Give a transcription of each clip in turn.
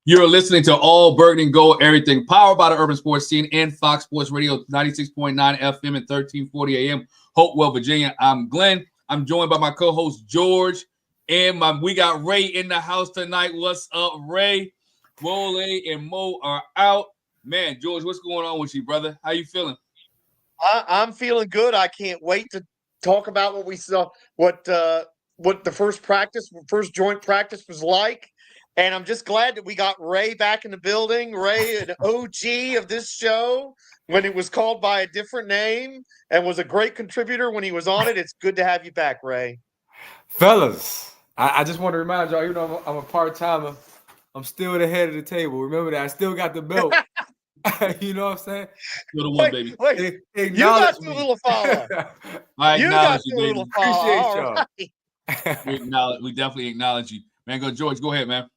You're listening to All Burgundy and Gold, everything powered by the Urban Sports Scene and Fox Sports Radio, 96.9 FM and 1340 AM, Hopewell, Virginia. I'm Glenn. I'm joined by my co-host George, and we got Ray in the house tonight. What's up, Ray? Wole and Mo are out. Man, George, what's going on with you, brother? How you feeling? I'm feeling good. I can't wait to talk about what we saw, what the first joint practice was like. And I'm just glad that we got Ray back in the building. Ray, an OG of this show when it was called by a different name and was a great contributor when he was on it. It's good to have you back, Ray. Fellas, I just want to remind y'all, I'm a part-timer. I'm still the head of the table. Remember that. I still got the belt. You know what I'm saying? You're the one, baby. Wait. You got the little follow. I acknowledge you, baby. Appreciate y'all. We definitely acknowledge you. Man, George, go ahead, man.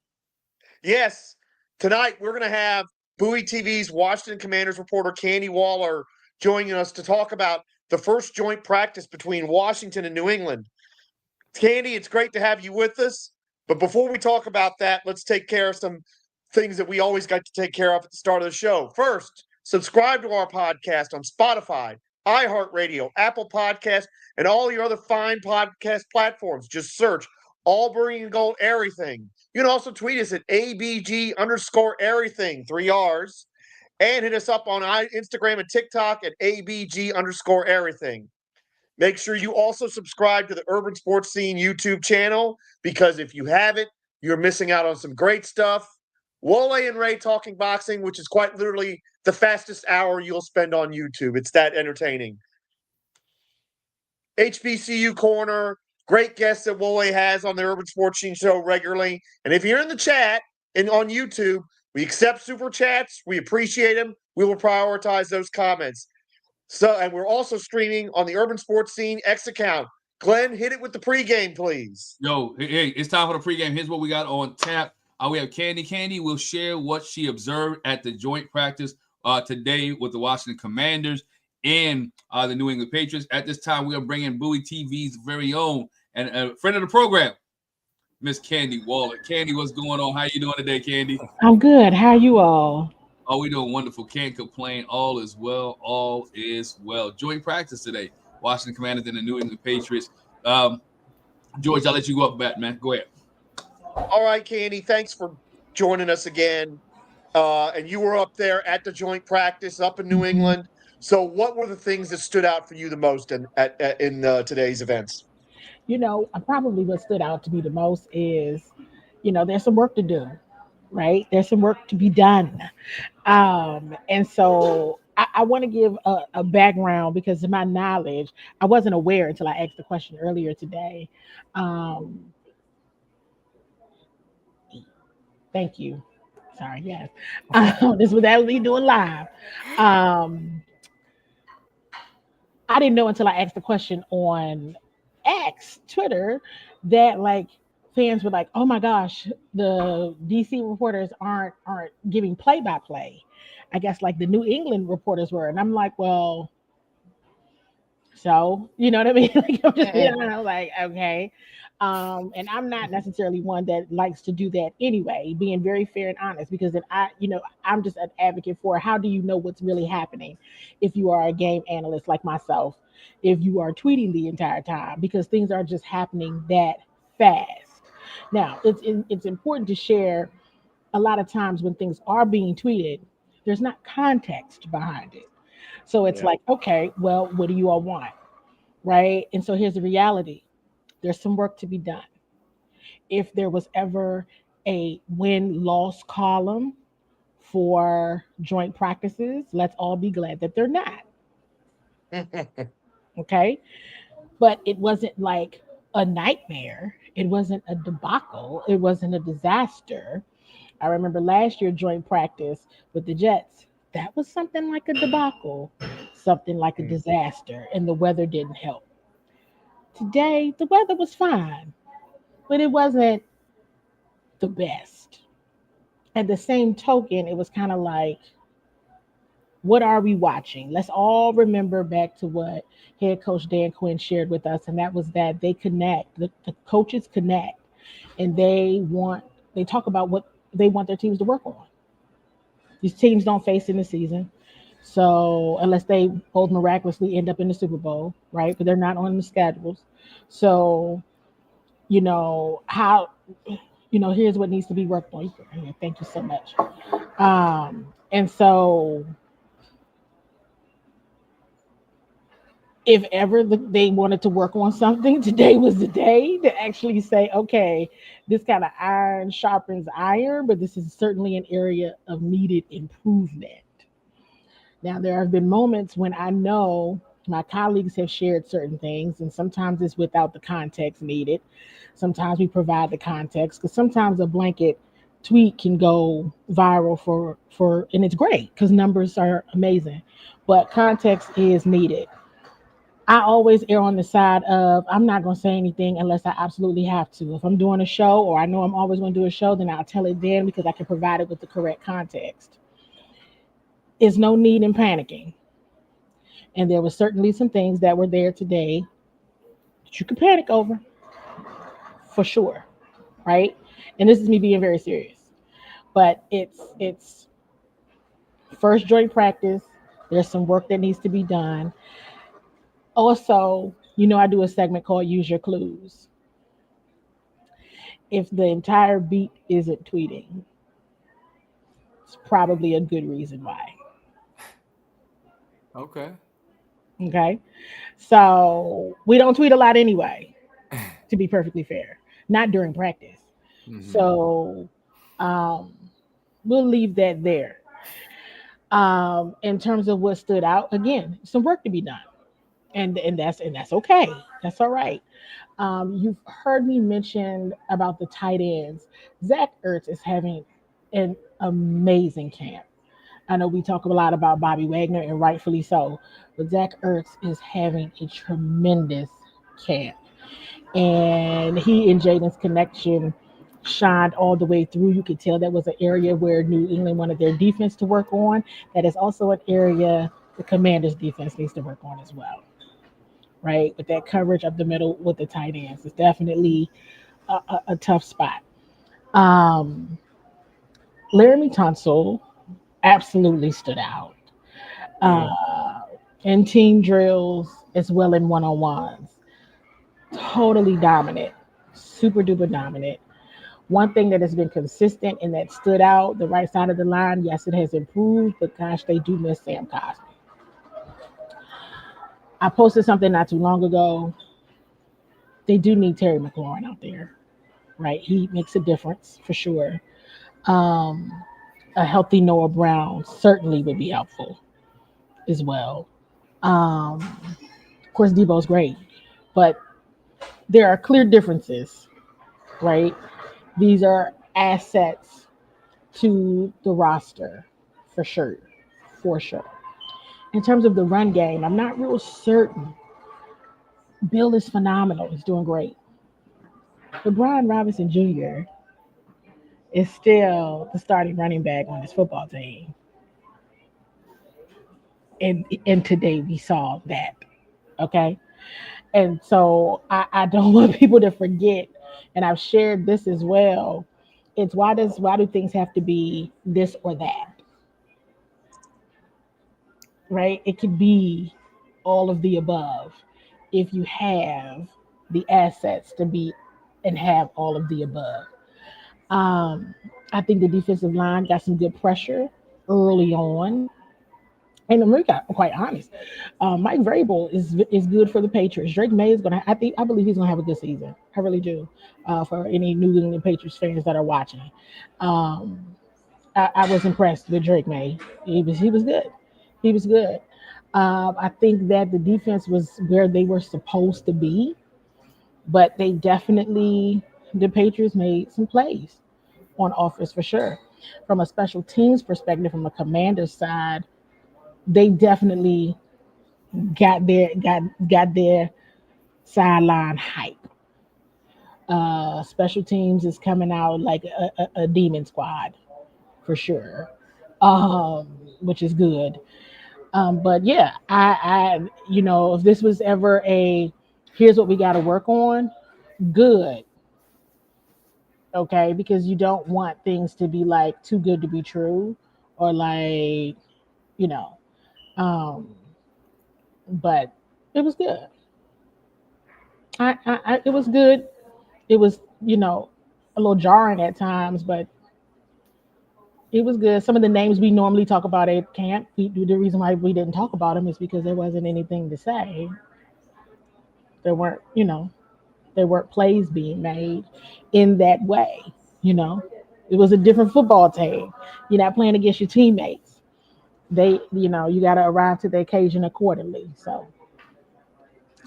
Yes. Tonight, we're going to have Bowie TV's Washington Commanders reporter Candi Waller joining us to talk about the first joint practice between Washington and New England. Candi, it's great to have you with us. But before we talk about that, let's take care of some things that we always got to take care of at the start of the show. First, subscribe to our podcast on Spotify, iHeartRadio, Apple Podcasts, and all your other fine podcast platforms. Just search All Burgundy and Gold Errrything. You can also tweet us at ABG_Errrything, 3 R's, and hit us up on Instagram and TikTok at ABG_Errrything. Make sure you also subscribe to the Urban Sports Scene YouTube channel, because if you haven't, you're missing out on some great stuff. Wole and Ray talking boxing, which is quite literally the fastest hour you'll spend on YouTube. It's that entertaining. HBCU Corner, great guests that Wole has on the Urban Sports Scene show regularly. And if you're in the chat and on YouTube, we accept super chats. We appreciate them. We will prioritize those comments. And we're also streaming on the Urban Sports Scene X account. Glenn, hit it with the pregame, please. Yo, hey, it's time for the pregame. Here's what we got on tap. We have Candi. Candi will share what she observed at the joint practice today with the Washington Commanders and the New England Patriots. At this time, we are bringing Bowie TV's very own and a friend of the program, Miss Candi Waller. Candi, what's going on? How you doing today, Candi? I'm good. How are you all? Oh, we doing wonderful. Can't complain. All is well. All is well. Joint practice today. Washington Commanders and the New England Patriots. George, I'll let you go up, man. Go ahead. All right, Candi, thanks for joining us again. And you were up there at the joint practice up in New England. So what were the things that stood out for you the most in today's events? Probably what stood out to me the most is, there's some work to do, right? There's some work to be done. And so I want to give a background, because of my knowledge, I wasn't aware until I asked the question earlier today. Thank you. Sorry, yes. This was that we doing live. I didn't know until I asked the question on X, Twitter, that fans were like, "Oh my gosh, the DC reporters aren't giving play-by-play." I guess the New England reporters were, and I'm like, well, so you know what I mean? I'm just okay. And I'm not necessarily one that likes to do that anyway, being very fair and honest, because then I'm just an advocate for how do you know what's really happening if you are a game analyst like myself, if you are tweeting the entire time, because things are just happening that fast. Now, it's important to share. A lot of times when things are being tweeted, there's not context behind it. So it's okay, well, what do you all want? Right? And so here's the reality. There's some work to be done. If there was ever a win-loss column for joint practices, let's all be glad that they're not. Okay? But it wasn't like a nightmare. It wasn't a debacle. It wasn't a disaster. I remember last year joint practice with the Jets. That was something like a debacle, something like a disaster, and the weather didn't help. Today, the weather was fine, but it wasn't the best. At the same token, it was kind of like, what are we watching? Let's all remember back to what head coach Dan Quinn shared with us, and that was that they connect, the coaches connect, and they talk about what they want their teams to work on. These teams don't face in the season. So unless they both miraculously end up in the Super Bowl, right? But they're not on the schedules. So, how here's what needs to be worked on. Thank you so much. And so if ever they wanted to work on something, today was the day to actually say, okay, this kind of iron sharpens iron, but this is certainly an area of needed improvement. Now, there have been moments when I know my colleagues have shared certain things, and sometimes it's without the context needed. Sometimes we provide the context because sometimes a blanket tweet can go viral and it's great because numbers are amazing, but context is needed. I always err on the side of I'm not going to say anything unless I absolutely have to. If I'm doing a show or I know I'm always going to do a show, then I'll tell it then because I can provide it with the correct context. There's no need in panicking. And there were certainly some things that were there today that you could panic over, for sure, right? And this is me being very serious. But it's first joint practice. There's some work that needs to be done. Also, I do a segment called Use Your Clues. If the entire beat isn't tweeting, it's probably a good reason why. Okay. Okay. So we don't tweet a lot anyway, to be perfectly fair, not during practice. Mm-hmm. So we'll leave that there. In terms of what stood out, again, some work to be done. And that's okay. That's all right. You've heard me mention about the tight ends. Zach Ertz is having an amazing camp. I know we talk a lot about Bobby Wagner, and rightfully so, but Zach Ertz is having a tremendous camp. And he and Jaden's connection shined all the way through. You could tell that was an area where New England wanted their defense to work on. That is also an area the Commanders' defense needs to work on as well. Right? With that coverage up the middle with the tight ends. It's definitely a tough spot. Laramie Tunsil absolutely stood out. In team drills as well in one-on-ones. Totally dominant. Super duper dominant. One thing that has been consistent and that stood out, the right side of the line, yes, it has improved, but gosh, they do miss Sam Cosmi. I posted something not too long ago. They do need Terry McLaurin out there, right? He makes a difference for sure. A healthy Noah Brown certainly would be helpful as well. Of course, Debo's great, but there are clear differences, right? These are assets to the roster for sure, for sure. In terms of the run game, I'm not real certain. Bill is phenomenal. He's doing great. But Brian Robinson Jr. is still the starting running back on his football team. And today we saw that. Okay. And so I don't want people to forget, and I've shared this as well. It's why do things have to be this or that? Right? It could be all of the above if you have the assets to be and have all of the above. I think the defensive line got some good pressure early on. And I'm really quite honest. Mike Vrabel is good for the Patriots. Drake May is gonna. I believe he's gonna have a good season. I really do. For any New England Patriots fans that are watching, I was impressed with Drake May. He was good. He was good. I think that the defense was where they were supposed to be, but the Patriots made some plays on offense for sure. From a special teams perspective, from a Commander's side, they definitely got their sideline hype. Special teams is coming out like a demon squad for sure, um, which is good. But yeah, if this was ever here's what we got to work on, good. Okay, because you don't want things to be like too good to be true, or like, you know. Um, but it was good. It was good. It was, a little jarring at times, but it was good. Some of the names we normally talk about at camp, the reason why we didn't talk about them is because there wasn't anything to say. There weren't, there weren't plays being made in that way. You know, it was a different football team. You're not playing against your teammates. You got to arrive to the occasion accordingly. So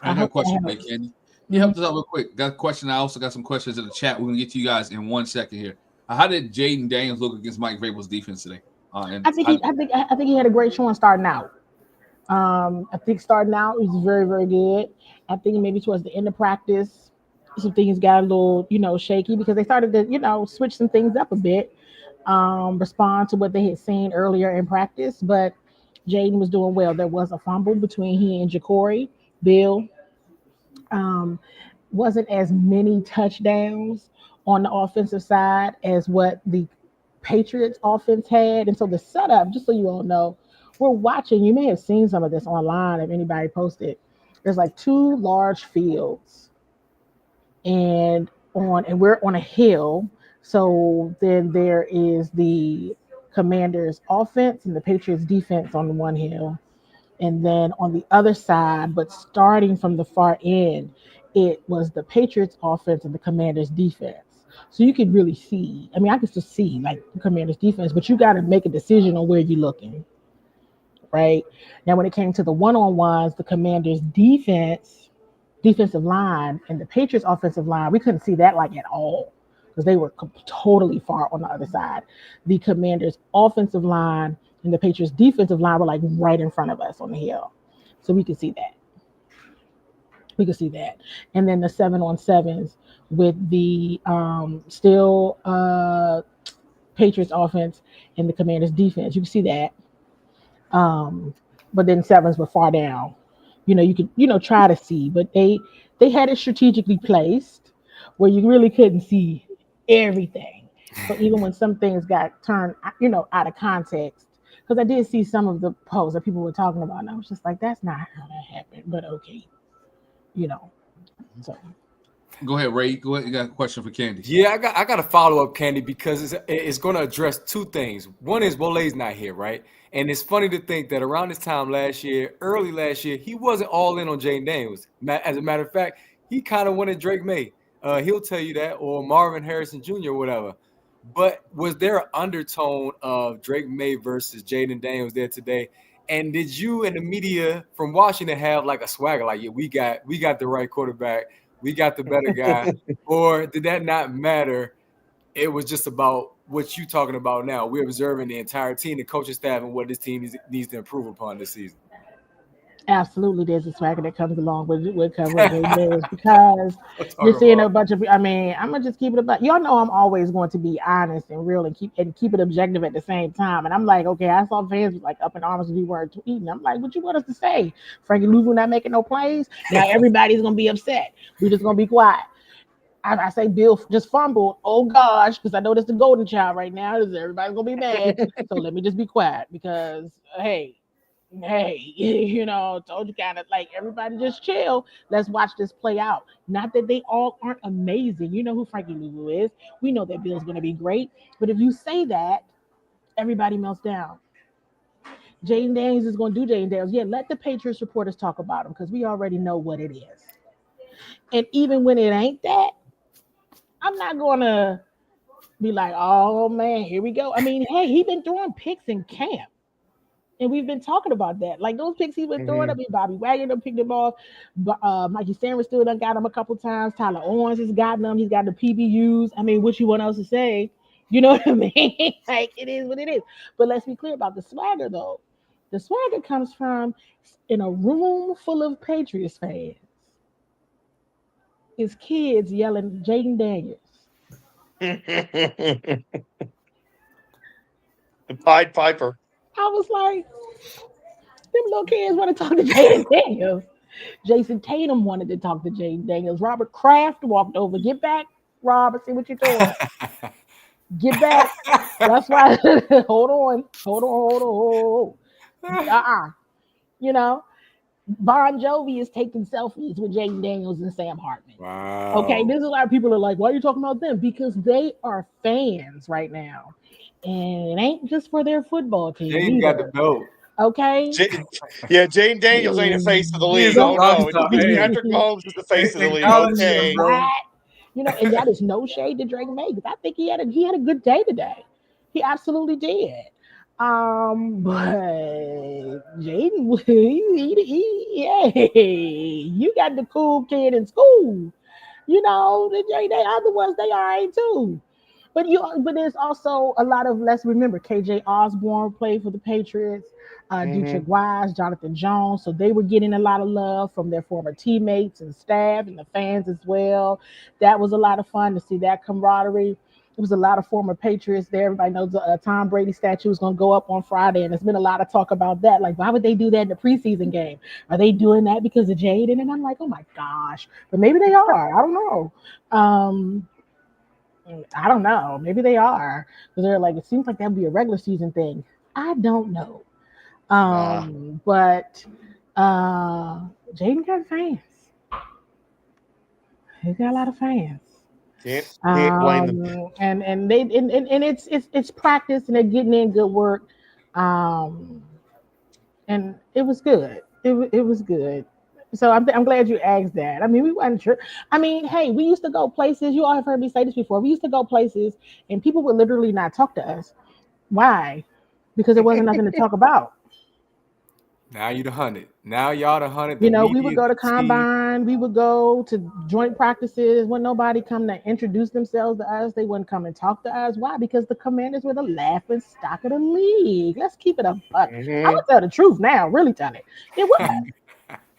I I got a hope that question for you, helps. Candy. You Mhm. helped us out real quick. Got a question. I also got some questions in the chat. We're gonna get to you guys in 1 second here. How did Jaden Daniels look against Mike Vrabel's defense today? And I think he had a great showing starting out. I think starting out he was very, very good. I think maybe towards the end of practice, some things got a little, shaky because they started to, switch some things up a bit, respond to what they had seen earlier in practice. But Jaden was doing well. There was a fumble between he and Ja'Cory. Bill um, wasn't as many touchdowns on the offensive side as what the Patriots offense had. And so the setup, just so you all know, we're watching. You may have seen some of this online if anybody posted. There's like two large fields, and we're on a hill. So then there is the Commanders offense and the Patriots defense on the one hill. And then on the other side, but starting from the far end, it was the Patriots offense and the Commanders defense. So you could really see. I mean, I could still see like the Commanders defense, but you got to make a decision on where you're looking, right? Now, when it came to the one-on-ones, the Commanders defensive line, and the Patriots offensive line, we couldn't see that like at all because they were totally far on the other side. The Commanders offensive line and the Patriots defensive line were like right in front of us on the hill. So we could see that. We could see that. And then the 7-on-7s with the still Patriots offense and the Commanders defense. You can see that. But then sevens were far down. You could try to see, but they had it strategically placed where you really couldn't see everything. So even when some things got turned, out of context, because I did see some of the posts that people were talking about, and I was just like, that's not how that happened. But okay, you know. So go ahead, Ray. Go ahead. You got a question for Candy? Yeah, I got a follow up, Candy, because it's going to address two things. One is Wole's not here, right? And it's funny to think that around this time early last year, he wasn't all in on Jaden Daniels. As a matter of fact, he kind of wanted Drake May. He'll tell you that, or Marvin Harrison Jr. or whatever. But was there an undertone of Drake May versus Jaden Daniels there today? And did you and the media from Washington have like a swagger, like, yeah, we got the right quarterback, we got the better guy, or did that not matter? It was just about what you talking about now. We're observing the entire team, the coaching staff, and what this team needs to improve upon this season. absolutely, there's a swagger that comes along with covering Jaden Daniels because you're seeing a bunch of. I mean, I'm gonna just keep it about. Y'all know I'm always going to be honest and real and keep it objective at the same time. And I'm like, okay, I saw fans like up in arms if we weren't tweeting. I'm like, what you want us to say? Frankie Louvu not making no plays. Now everybody's gonna be upset. We're just gonna be quiet. I say Bill just fumbled. Oh gosh, because I know that's the golden child right now. Everybody's gonna be mad. So let me just be quiet because hey, told you kind of like everybody just chill. Let's watch this play out. Not that they all aren't amazing. You know who Frankie Louvu is. We know that Bill's gonna be great. But if you say that, everybody melts down. Jaden Daniels is gonna do Jaden Daniels. Yeah, let the Patriots reporters talk about him because we already know what it is. And even when it ain't that, I'm not gonna be like, oh man, here we go. I mean, hey, he's been throwing picks in camp. And we've been talking about that. Like those picks he's been throwing. I mean, Bobby Wagner done picked them off. Mikey Sanders still done got him a couple times. Tyler Owens has gotten them. He's got the PBUs. I mean, what you want else to say? You know what I mean? Like it is what it is. But let's be clear about the swagger though. The swagger comes from in a room full of Patriots fans. It's kids yelling Jaden Daniels. The Pied Piper. I was like, them little kids want to talk to Jaden Daniels. Jason Tatum wanted to talk to Jaden Daniels. Robert Kraft walked over. Get back. Rob. I see what you're doing. Get back. That's why. Hold on. You know, Bon Jovi is taking selfies with Jaden Daniels and Sam Hartman. Wow. Okay, there's a lot of people are like, why are you talking about them? Because they are fans right now. And it ain't just for their football team. Jaden got the belt. Okay. Jaden Daniels ain't the face of the league. He's a Oh no, rockstar. Hey. Patrick Mahomes is the face of the league. Acknowledge Okay, him, bro. You know, and that is no shade to Drake May, because I think he had a good day today. He absolutely did. But Jaden, you got the cool kid in school. You know, the other ones, they all right too. But there's also a lot of, let's remember, KJ Osborne played for the Patriots, Dietrich Wise, Jonathan Jones. So they were getting a lot of love from their former teammates and staff and the fans as well. That was a lot of fun to see that camaraderie. It was a lot of former Patriots there. Everybody knows the Tom Brady statue is going to go up on Friday, and there's been a lot of talk about that. Like, why would they do that in the preseason game? Are they doing that because of Jaden? And I'm like, oh my gosh. But maybe they are. I don't know. I don't know. Maybe they are. Because they're like, it seems like that'd be a regular season thing. I don't know. But Jaden got fans. He's got a lot of fans. Can't blame them. And it's practice, and they're getting in good work. And it was good. It was good. So I'm glad you asked that. I mean, we weren't sure. I mean, hey, we used to go places. You all have heard me say this before. We used to go places, and people would literally not talk to us. Why? Because there wasn't nothing to talk about. Now you the 100. Now y'all the 100. You know, we would go to combine. We would go to joint practices. When nobody come to introduce themselves to us, they wouldn't come and talk to us. Why? Because the Commanders were the laughing stock of the league. Let's keep it a buck. I would tell the truth now. Really tell it. It was.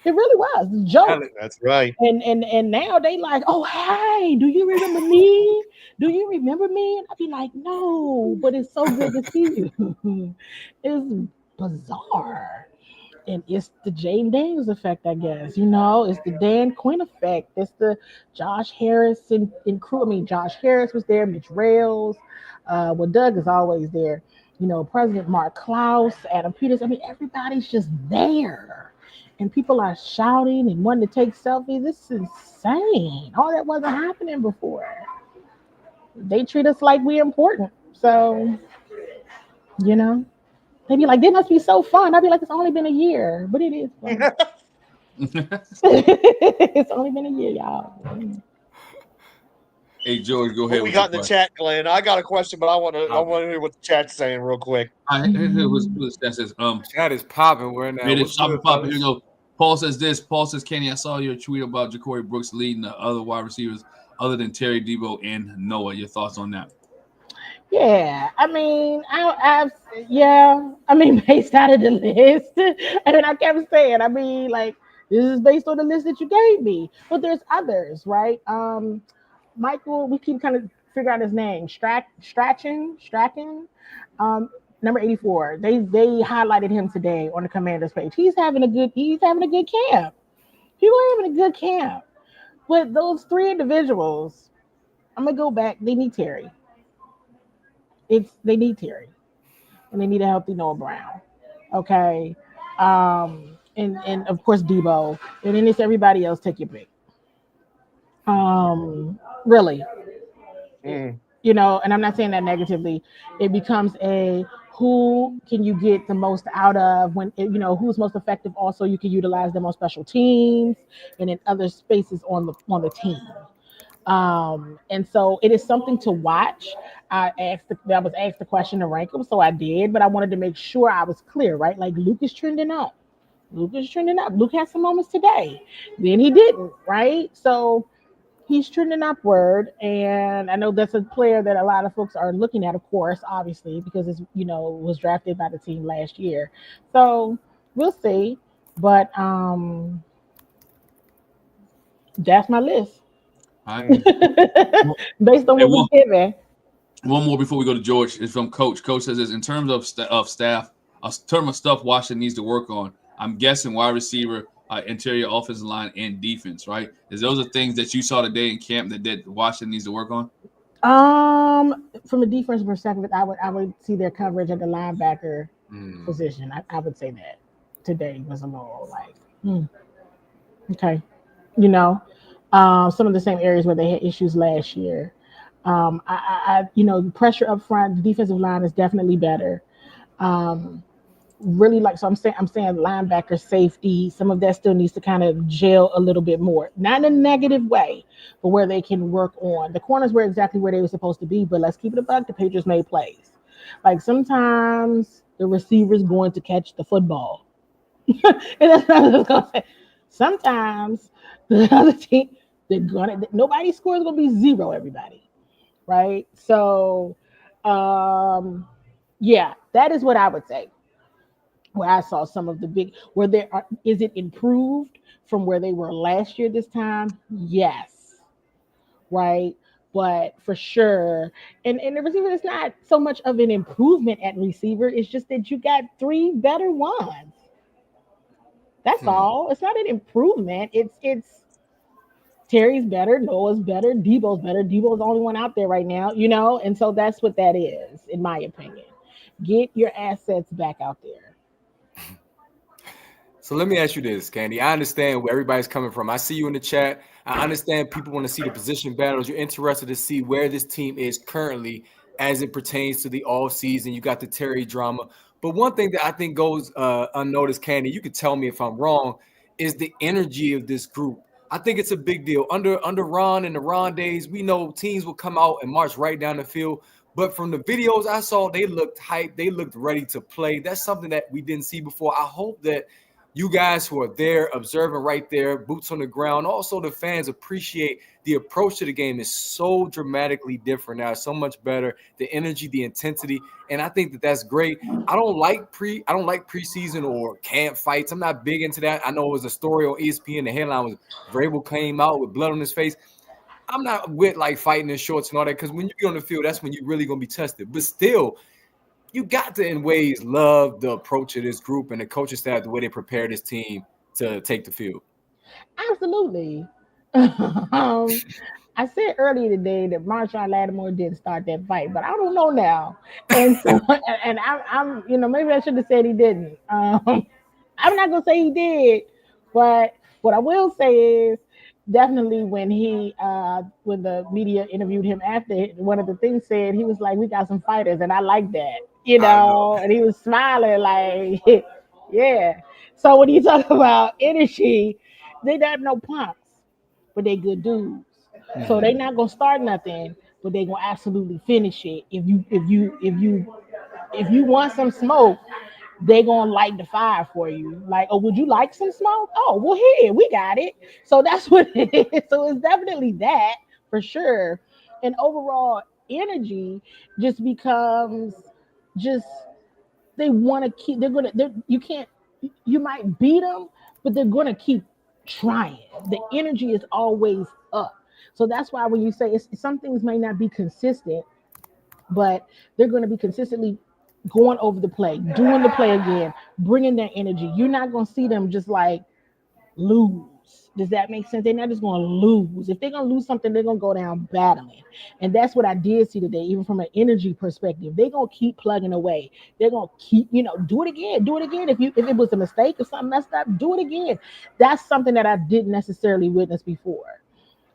It really was a joke. That's right. And now they like, oh, hey, do you remember me? Do you remember me? And I'd be like, no, but it's so good to see you. It's bizarre. And it's the Jaden Daniels effect, I guess. You know, it's the Dan Quinn effect. It's the Josh Harris and crew. I mean, Josh Harris was there, Mitch Rails. Well, Doug is always there. You know, President Mark Klaus, Adam Peters. I mean, everybody's just there. And people are shouting and wanting to take selfies. This is insane. All that wasn't happening before. They treat us like we're important. So, you know, they'd be like, "This must be so fun." I'd be like, "It's only been a year," but it is fun. It's only been a year, y'all. Hey, George, go ahead. What we got in the chat, Glenn? I got a question, but I want to hear what the chat's saying real quick. That says, chat is popping. We're now. It is popping. Here we go. Paul says this. Paul says, Kenny, I saw your tweet about Ja'Cory Brooks leading the other wide receivers other than Terry Debo and Noah. Your thoughts on that? Yeah, I mean, I mean, based out of the list, and then I kept saying, I mean, like, this is based on the list that you gave me, but there's others, right? Michael, we keep kind of figure out his name, Strachan, number 84. They highlighted him today on the Commanders page. He's having a good camp. People are having a good camp. But those three individuals, I'm gonna go back. They need Terry. They need Terry, and they need a healthy Noah Brown. Okay, and of course Debo, and then it's everybody else. Take your pick. Really, you know, and I'm not saying that negatively. It becomes a who can you get the most out of when, you know, who's most effective. Also, you can utilize them on special teams and in other spaces on the team. And so it is something to watch. I was asked the question to rank them, so I did, but I wanted to make sure I was clear, right? Like Luke is trending up. Luke had some moments today. Then he didn't, right? So he's trending upward, and I know that's a player that a lot of folks are looking at, of course, obviously, because it's, you know, was drafted by the team last year. So we'll see. But that's my list. All right. Based on what we're given. One more before we go to George is from Coach. Coach says this: in terms of staff, a term of stuff Washington needs to work on. I'm guessing wide receiver, interior offensive line and defense, right? Is those are things that you saw today in camp that Washington needs to work on? From a defensive perspective, I would see their coverage at the linebacker position. I would say that today was a little like, okay, you know, some of the same areas where they had issues last year. The pressure up front, the defensive line is definitely better. Really like, so I'm saying linebacker, safety, some of that still needs to kind of gel a little bit more, not in a negative way, but where they can work on. The corners were exactly where they were supposed to be, but let's keep it a buck. The Patriots made plays. Like sometimes the receiver's going to catch the football. And that's what I was gonna say. Sometimes the other team, nobody scores gonna be zero, everybody. Right? So yeah, that is what I would say. Where I saw some of the big, is it improved from where they were last year this time? Yes. Right. But for sure, and the receiver is not so much of an improvement at receiver. It's just that you got 3 better ones. That's all. It's not an improvement. It's Terry's better, Noah's better, Debo's better. Debo's the only one out there right now, and so that's what that is, in my opinion. Get your assets back out there. So let me ask you this, Candi. I understand where everybody's coming from. I see you in the chat. I understand people want to see the position battles. You're interested to see where this team is currently as it pertains to the all season. You got the Terry drama. But one thing that I think goes unnoticed, Candi, you could tell me if I'm wrong, is the energy of this group. I think it's a big deal. Under Ron and the Ron days, we know teams will come out and march right down the field. But from the videos I saw, they looked hyped. They looked ready to play. That's something that we didn't see before. I hope that you guys who are there, observing right there, boots on the ground, also the fans appreciate the approach to the game is so dramatically different now. It's so much better. The energy, the intensity, and I think that that's great. I don't like preseason or camp fights. I'm not big into that. I know it was a story on ESPN. The headline was Vrabel came out with blood on his face. I'm not with like fighting in shorts and all that because when you get on the field, that's when you're really gonna be tested. But still, you got to, in ways, love the approach of this group and the coaching staff, the way they prepare this team to take the field. Absolutely. I said earlier today that Marshawn Lattimore didn't start that fight, but I don't know now. And so, and I'm maybe I should have said he didn't. I'm not gonna say he did, but what I will say is definitely when the media interviewed him after, one of the things said, he was like, "We got some fighters," and I like that, and he was smiling like, yeah. So when you talk about energy, they don't have no punks, but they good dudes. So they not gonna start nothing, but they gonna absolutely finish it. If you want some smoke, they gonna light the fire for you. Like, oh, would you like some smoke? Oh, well, here we got it. So that's what it is. So it's definitely that for sure. And overall energy just becomes just they want to keep. You might beat them, but they're gonna keep trying. The energy is always up. So that's why when you say some things may not be consistent, but they're going to be consistently going over the play, doing the play again, bringing their energy. You're not going to see them just like lose. Does that make sense? They're not just going to lose. If they're going to lose something, they're going to go down battling. And that's what I did see today, even from an energy perspective. They're going to keep plugging away. They're going to keep, do it again. Do it again. If it was a mistake or something messed up, do it again. That's something that I didn't necessarily witness before.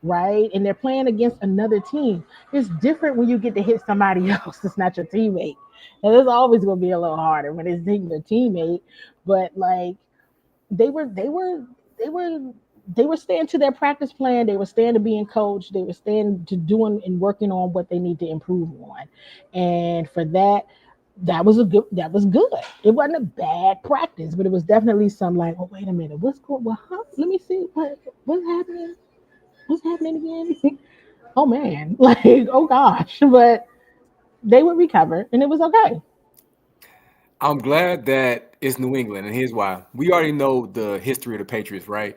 Right? And they're playing against another team. It's different when you get to hit somebody else that's not your teammate. And it's always going to be a little harder when it's hitting your teammate. But like they were staying to their practice plan. They were staying to being coached. They were staying to doing and working on what they need to improve on. And for that was good. It wasn't a bad practice, but it was definitely some like, oh, wait a minute, what's going? Well, let me see what's happening. What's happening again? Oh man, like, oh gosh, but they would recover and it was okay. I'm glad that it's New England, and here's why. We already know the history of the Patriots, right?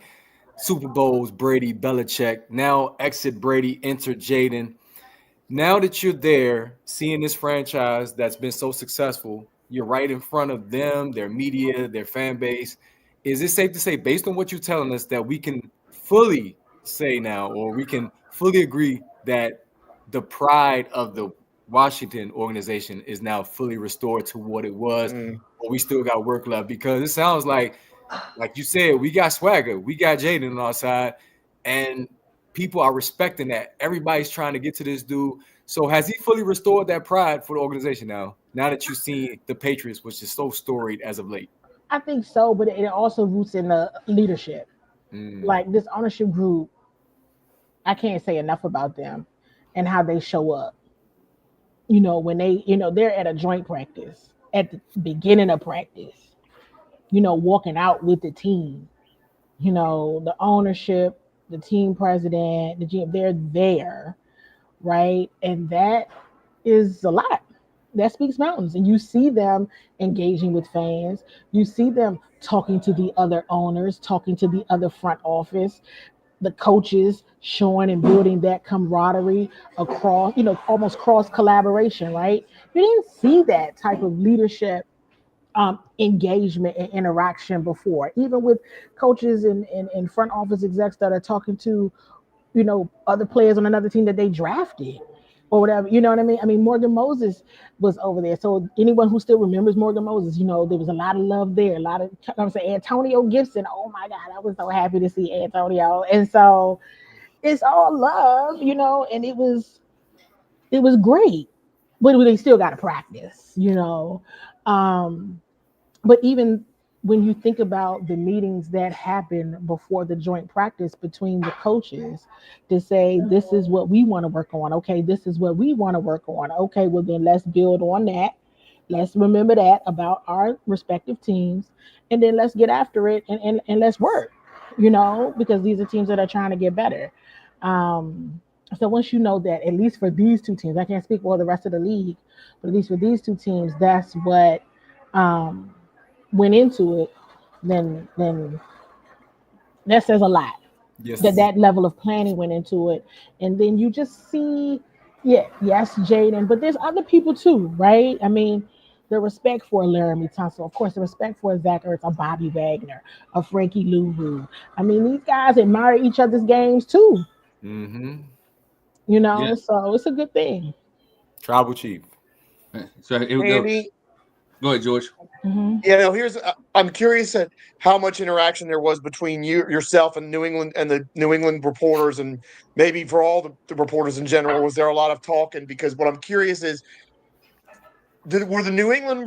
Super Bowls, Brady, Belichick, now exit Brady, enter Jaden. Now that you're there, seeing this franchise that's been so successful, you're right in front of them, their media, their fan base, is it safe to say, based on what you're telling us, that we can fully say now, or we can fully agree that the pride of the Washington organization is now fully restored to what it was, or we still got work left? Because it sounds like you said, we got swagger, we got Jaden on our side, and people are respecting that. Everybody's trying to get to this dude. So has he fully restored that pride for the organization now that you've seen the Patriots, which is so storied as of late? I think so, but it also roots in the leadership. Like this ownership group, I can't say enough about them and how they show up. When they're at a joint practice at the beginning of practice, walking out with the team, the ownership, the team president, the GM, they're there, right? And that is a lot. That speaks mountains. And you see them engaging with fans. You see them talking to the other owners, talking to the other front office, the coaches, showing and building that camaraderie across, almost cross collaboration, right? You didn't see that type of leadership engagement and interaction before, even with coaches and front office execs that are talking to, other players on another team that they drafted or whatever. You know what I mean? I mean, Morgan Moses was over there. So anyone who still remembers Morgan Moses, there was a lot of love there. Antonio Gibson. Oh my God, I was so happy to see Antonio. And so it's all love, and it was great. But they still got to practice, But even when you think about the meetings that happen before the joint practice between the coaches to say, this is what we want to work on. Okay, this is what we want to work on. Okay, well then let's build on that. Let's remember that about our respective teams. And then let's get after it and let's work, because these are teams that are trying to get better. So once you know that, at least for these two teams, I can't speak for the rest of the league, but at least for these two teams, that's what went into it, then that says a lot. Yes. That level of planning went into it. And then you just see, yes, Jaden, but there's other people too, right? I mean, the respect for Laramie Tunsil, of course, the respect for Zach Ertz, a Bobby Wagner, a Frankie Louvu. I mean, these guys admire each other's games too. So it's a good thing. Tribal chief. So here we go. Go ahead, George. I'm curious at how much interaction there was between yourself and New England and the New England reporters, and maybe for all the reporters in general. Was there a lot of talking? Because what I'm curious is, are the New England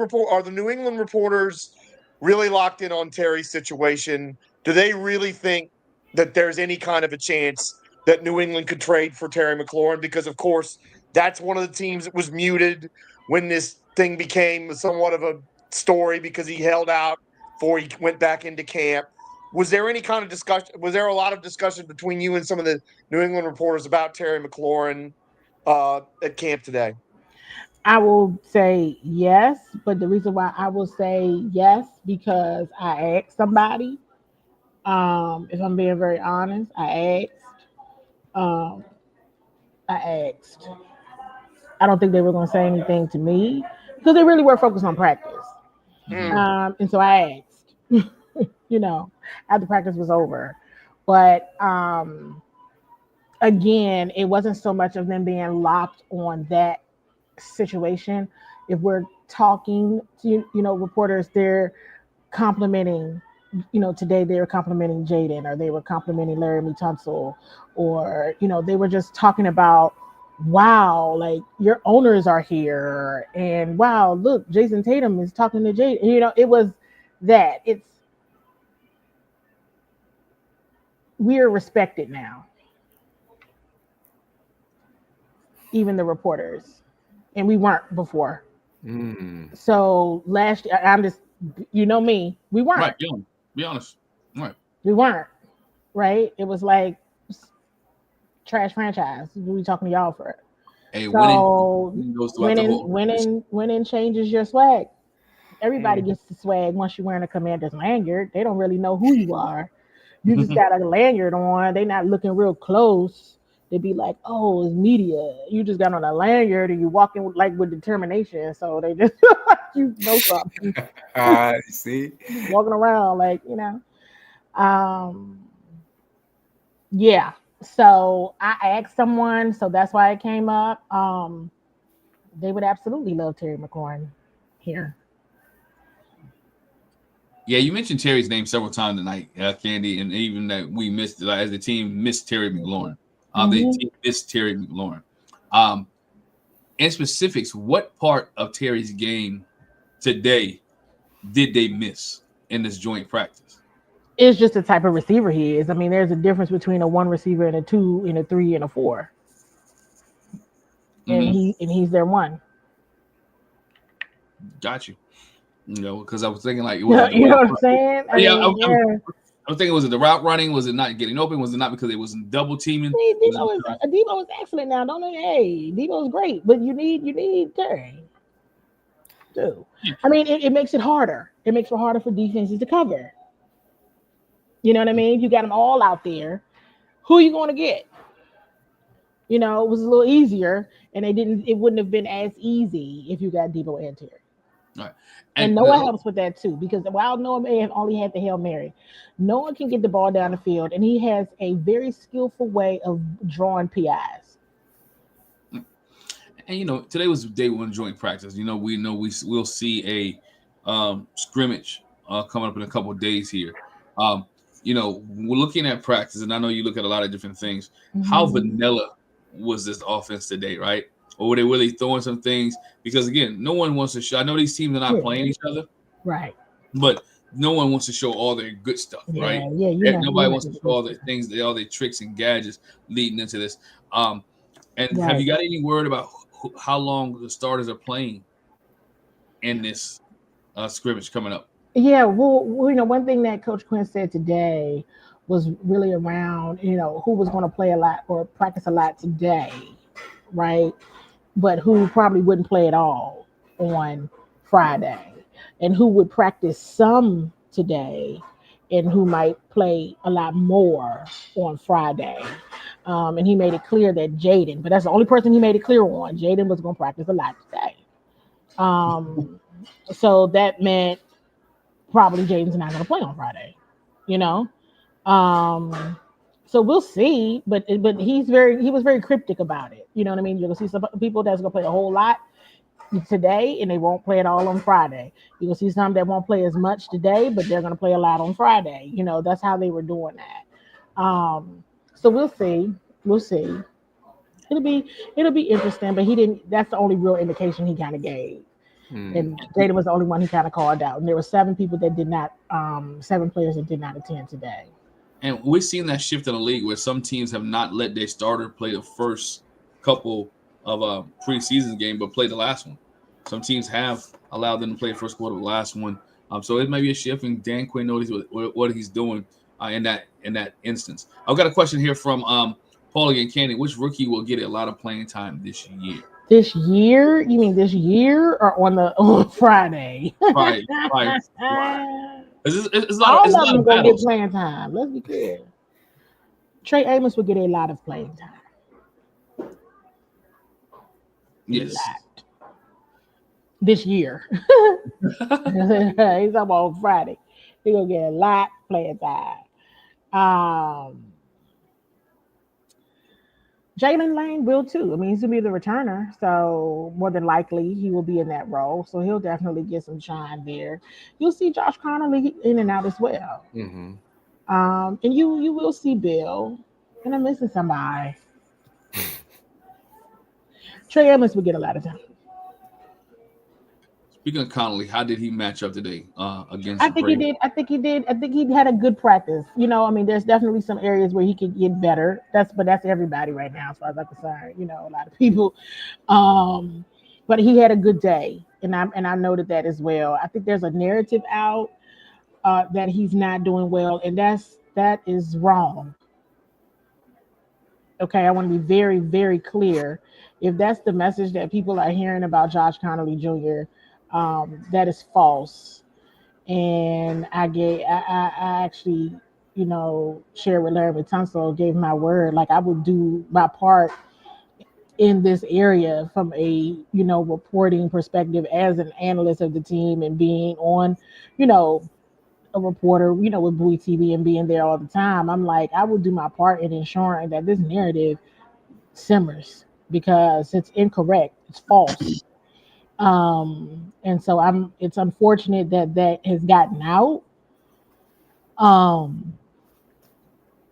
reporters really locked in on Terry's situation? Do they really think that there's any kind of a chance that New England could trade for Terry McLaurin? Because of course that's one of the teams that was muted when this thing became somewhat of a story, because he held out before he went back into camp. Was there any kind of discussion? Was there a lot of discussion between you and some of the New England reporters about Terry McLaurin at camp today? I will say yes, but the reason why I will say yes, because I asked somebody. If I'm being very honest, I asked. I don't think they were going to say anything to me because they really were focused on practice. And so I asked, after practice was over. But again, it wasn't so much of them being locked on that situation. If we're talking to reporters, they're complimenting, today they were complimenting Jaden, or they were complimenting Laramie Tunsil, or they were just talking about, wow, like your owners are here, and wow, look, Jason Tatum is talking to Jaden. It was that. We're respected now, even the reporters, and we weren't before. So last year, I'm just, me, we weren't. Right, be honest. Right. We weren't. Right. It was like trash franchise. We talking to y'all for it. Hey, so winning changes your swag. Everybody gets the swag once you're wearing a Commander's lanyard. They don't really know who you are. You just got a lanyard on. They're not looking real close. they'd be like, "Oh, it's media. You just got on a lanyard and you walking with determination." So they just you know something. See, Walking around yeah. So I asked someone, so that's why it came up. They would absolutely love Terry McLaurin here. Yeah, you mentioned Terry's name several times tonight, Candy, and even that we missed as the team missed Terry McLaurin. The team missed Terry McLaurin. In specifics, what part of Terry's game today did they miss in this joint practice? It's just the type of receiver he is. I mean, there's a difference between a 1 receiver and a 2 and a 3 and a 4. And he's their 1. Got you. Because I was thinking like you know what I'm saying? I was thinking, was it the route running? Was it not getting open? Was it not because it wasn't double teaming? Debo is excellent now. Don't know. Hey, Debo's great, but you need Terry. Too. I mean, it makes it harder. It makes it harder for defenses to cover. You know what I mean? You got them all out there. Who are you going to get? It was a little easier, and it wouldn't have been as easy if you got Debo and Terry. All right. And Noah helps with that too, because while Noah may have only had the Hail Mary, Noah can get the ball down the field, and he has a very skillful way of drawing PIs. And today was day 1 joint practice. We know we'll see a scrimmage coming up in a couple of days here. We're looking at practice, and I know you look at a lot of different things. How vanilla was this offense today, right? Or were they really throwing some things? Because again, no one wants to show. I know these teams are not playing each other, right? But no one wants to show all their good stuff, right? Yeah. Nobody wants to show all their things, all their tricks and gadgets leading into this. And have you got any word about how long the starters are playing in this scrimmage coming up? Yeah, well, one thing that Coach Quinn said today was really around, who was going to play a lot or practice a lot today, right? But who probably wouldn't play at all on Friday, and who would practice some today, and who might play a lot more on Friday. And he made it clear that Jaden, but that's the only person he made it clear on. Jaden was going to practice a lot today. So that meant probably Jaden's not going to play on Friday, So we'll see, but he was very cryptic about it. You know what I mean? You're gonna see some people that's gonna play a whole lot today, and they won't play it all on Friday. You're gonna see some that won't play as much today, but they're gonna play a lot on Friday. That's how they were doing that. So we'll see. It'll be interesting, but he didn't. That's the only real indication he kind of gave. And Jaden was the only one he kind of called out, and there were 7 people that did not, 7 players that did not attend today. And we've seen that shift in the league where some teams have not let their starter play the first couple of preseason game, but play the last one. Some teams have allowed them to play the first quarter of the last one. So it may be a shift, and Dan Quinn knows what he's doing in that instance. I've got a question here from Paul again, Candy. Which rookie will get a lot of playing time this year? This year? You mean this year or on Friday? Right. It's all of them gonna get playing time. Let's be clear. Trey Amos will get a lot of playing time. Yes. This year. He's talking about Friday. He's gonna get a lot playing time. Jalen Lane will too. I mean, he's gonna be the returner, so more than likely he will be in that role. So he'll definitely get some shine there. You'll see Josh Connolly in and out as well. And you will see Bill. And I'm missing somebody. Trey Amos will get a lot of time. Speaking of Connolly, how did he match up today against? I think he did. I think he had a good practice. There's definitely some areas where he could get better. That's everybody right now, as far as I'm concerned. A lot of people. But he had a good day, and I noted that as well. I think there's a narrative out that he's not doing well, and that is wrong. Okay, I want to be very, very clear. If that's the message that people are hearing about Josh Connolly Jr., that is false. And I actually shared with Larry Tunsil, gave my word, like I would do my part in this area from a reporting perspective as an analyst of the team and being on, you know, a reporter, with Bowie TV and being there all the time. I'm like, I will do my part in ensuring that this narrative simmers because it's incorrect, it's false. And so it's unfortunate that has gotten out.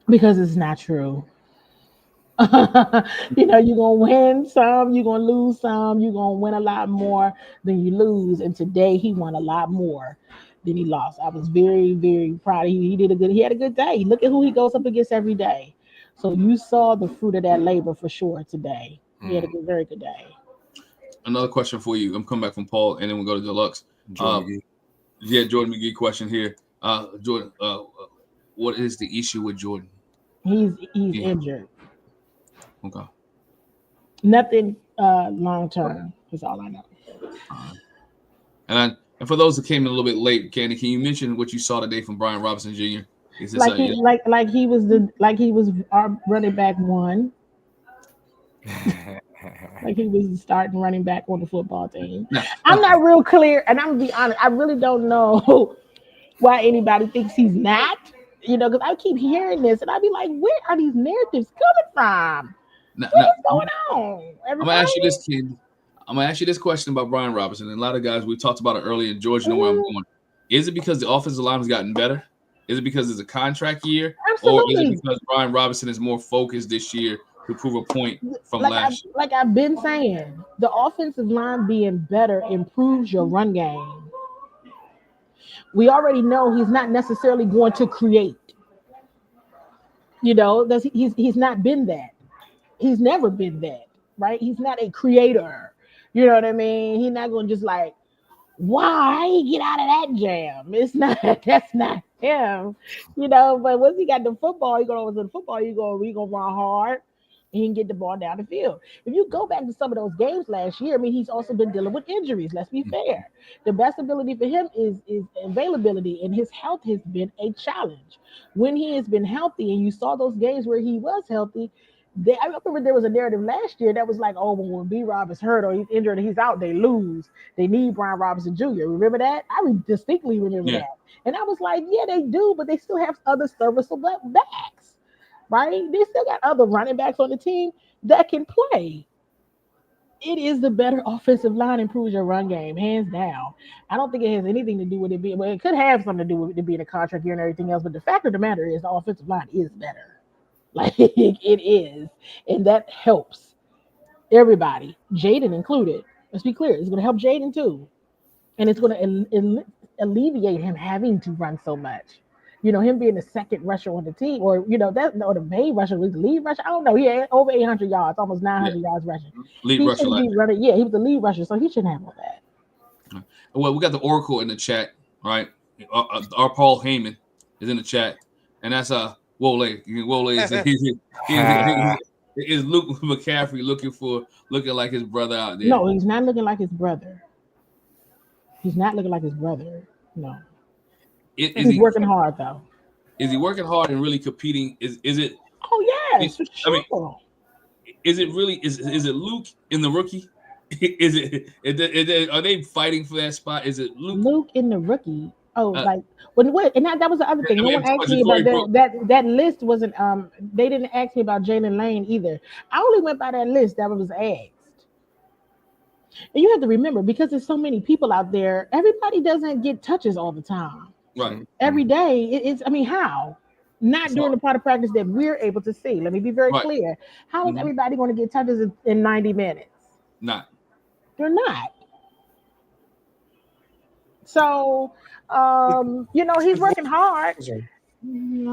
Because it's not true. You're gonna win some, you're gonna lose some, you're gonna win a lot more than you lose. And today he won a lot more than he lost. I was very, very proud. He had a good day. Look at who he goes up against every day. So you saw the fruit of that labor for sure today. He had a very good day. Another question for you. I'm coming back from Paul, and then we'll go to Deluxe. Jordan McGee question here. Jordan, what is the issue with Jordan? He's injured. Okay. Nothing long term is all I know. And for those that came in a little bit late, Candy, can you mention what you saw today from Brian Robinson Jr.? He was our running back one. Like he was the starting running back on the football team. I'm not real clear, and I'm gonna be honest. I really don't know why anybody thinks he's not. Because I keep hearing this, and I'd be like, "Where are these narratives coming from? What's going on?" I'm gonna ask you this, Candy. I'm gonna ask you this question about Brian Robinson. And a lot of guys, we talked about it earlier, and George, know where I'm going. Is it because the offensive line has gotten better? Is it because it's a contract year? Absolutely. Or is it because Brian Robinson is more focused this year to prove a point from last year? Like I've been saying, the offensive line being better improves your run game. We already know he's not necessarily going to create. He's not been that. He's never been that, right? He's not a creator. You know what I mean? He's not going to just like, why get out of that jam? That's not him. But once he got the football, he going to the football, he going to run hard and he can get the ball down the field. If you go back to some of those games last year, he's also been dealing with injuries. Let's be fair. The best ability for him is availability, and his health has been a challenge. When he has been healthy, and you saw those games where he was healthy, I remember there was a narrative last year that was like, oh, when B. Rob is hurt or he's injured and he's out, they lose. They need Brian Robinson Jr. Remember that? I distinctly remember that. And I was like, yeah, they do, but they still have other serviceable backs, right? They still got other running backs on the team that can play. It is the better offensive line improves your run game, hands down. I don't think it has anything to do with it being, well, it could have something to do with it being a contract year and everything else, but the fact of the matter is the offensive line is better. Like it is, and that helps everybody, Jaden included. Let's be clear, it's going to help Jaden too, and it's going to alleviate him having to run so much. Him being the second rusher on the team, or the main rusher, was the lead rusher. I don't know. He had over 800 yards, almost 900 yards rushing. He shouldn't be running. Yeah, he was the lead rusher, so he shouldn't have all that. Well, we got the Oracle in the chat, right? Our Paul Heyman is in the chat, and that's Wole is Luke McCaffrey looking like his brother out there? No, he's not looking like his brother. He's not looking like his brother. No. He's working hard though. Is he working hard and really competing? Is it? Oh yes, for sure. I mean, is it really? Is it Luke in the rookie? Is it? Are they fighting for that spot? Is it Luke in the rookie? Oh, like what? And that was the other thing. No one asked me about that list. Wasn't they didn't ask me about Jalen Lane either. I only went by that list that was asked. And you have to remember, because there's so many people out there, everybody doesn't get touches all the time. Right. Every day. It's how? Not during the part of practice that we're able to see. Let me be very clear. How is everybody going to get touches in 90 minutes? Not. They're not. So, he's working hard. I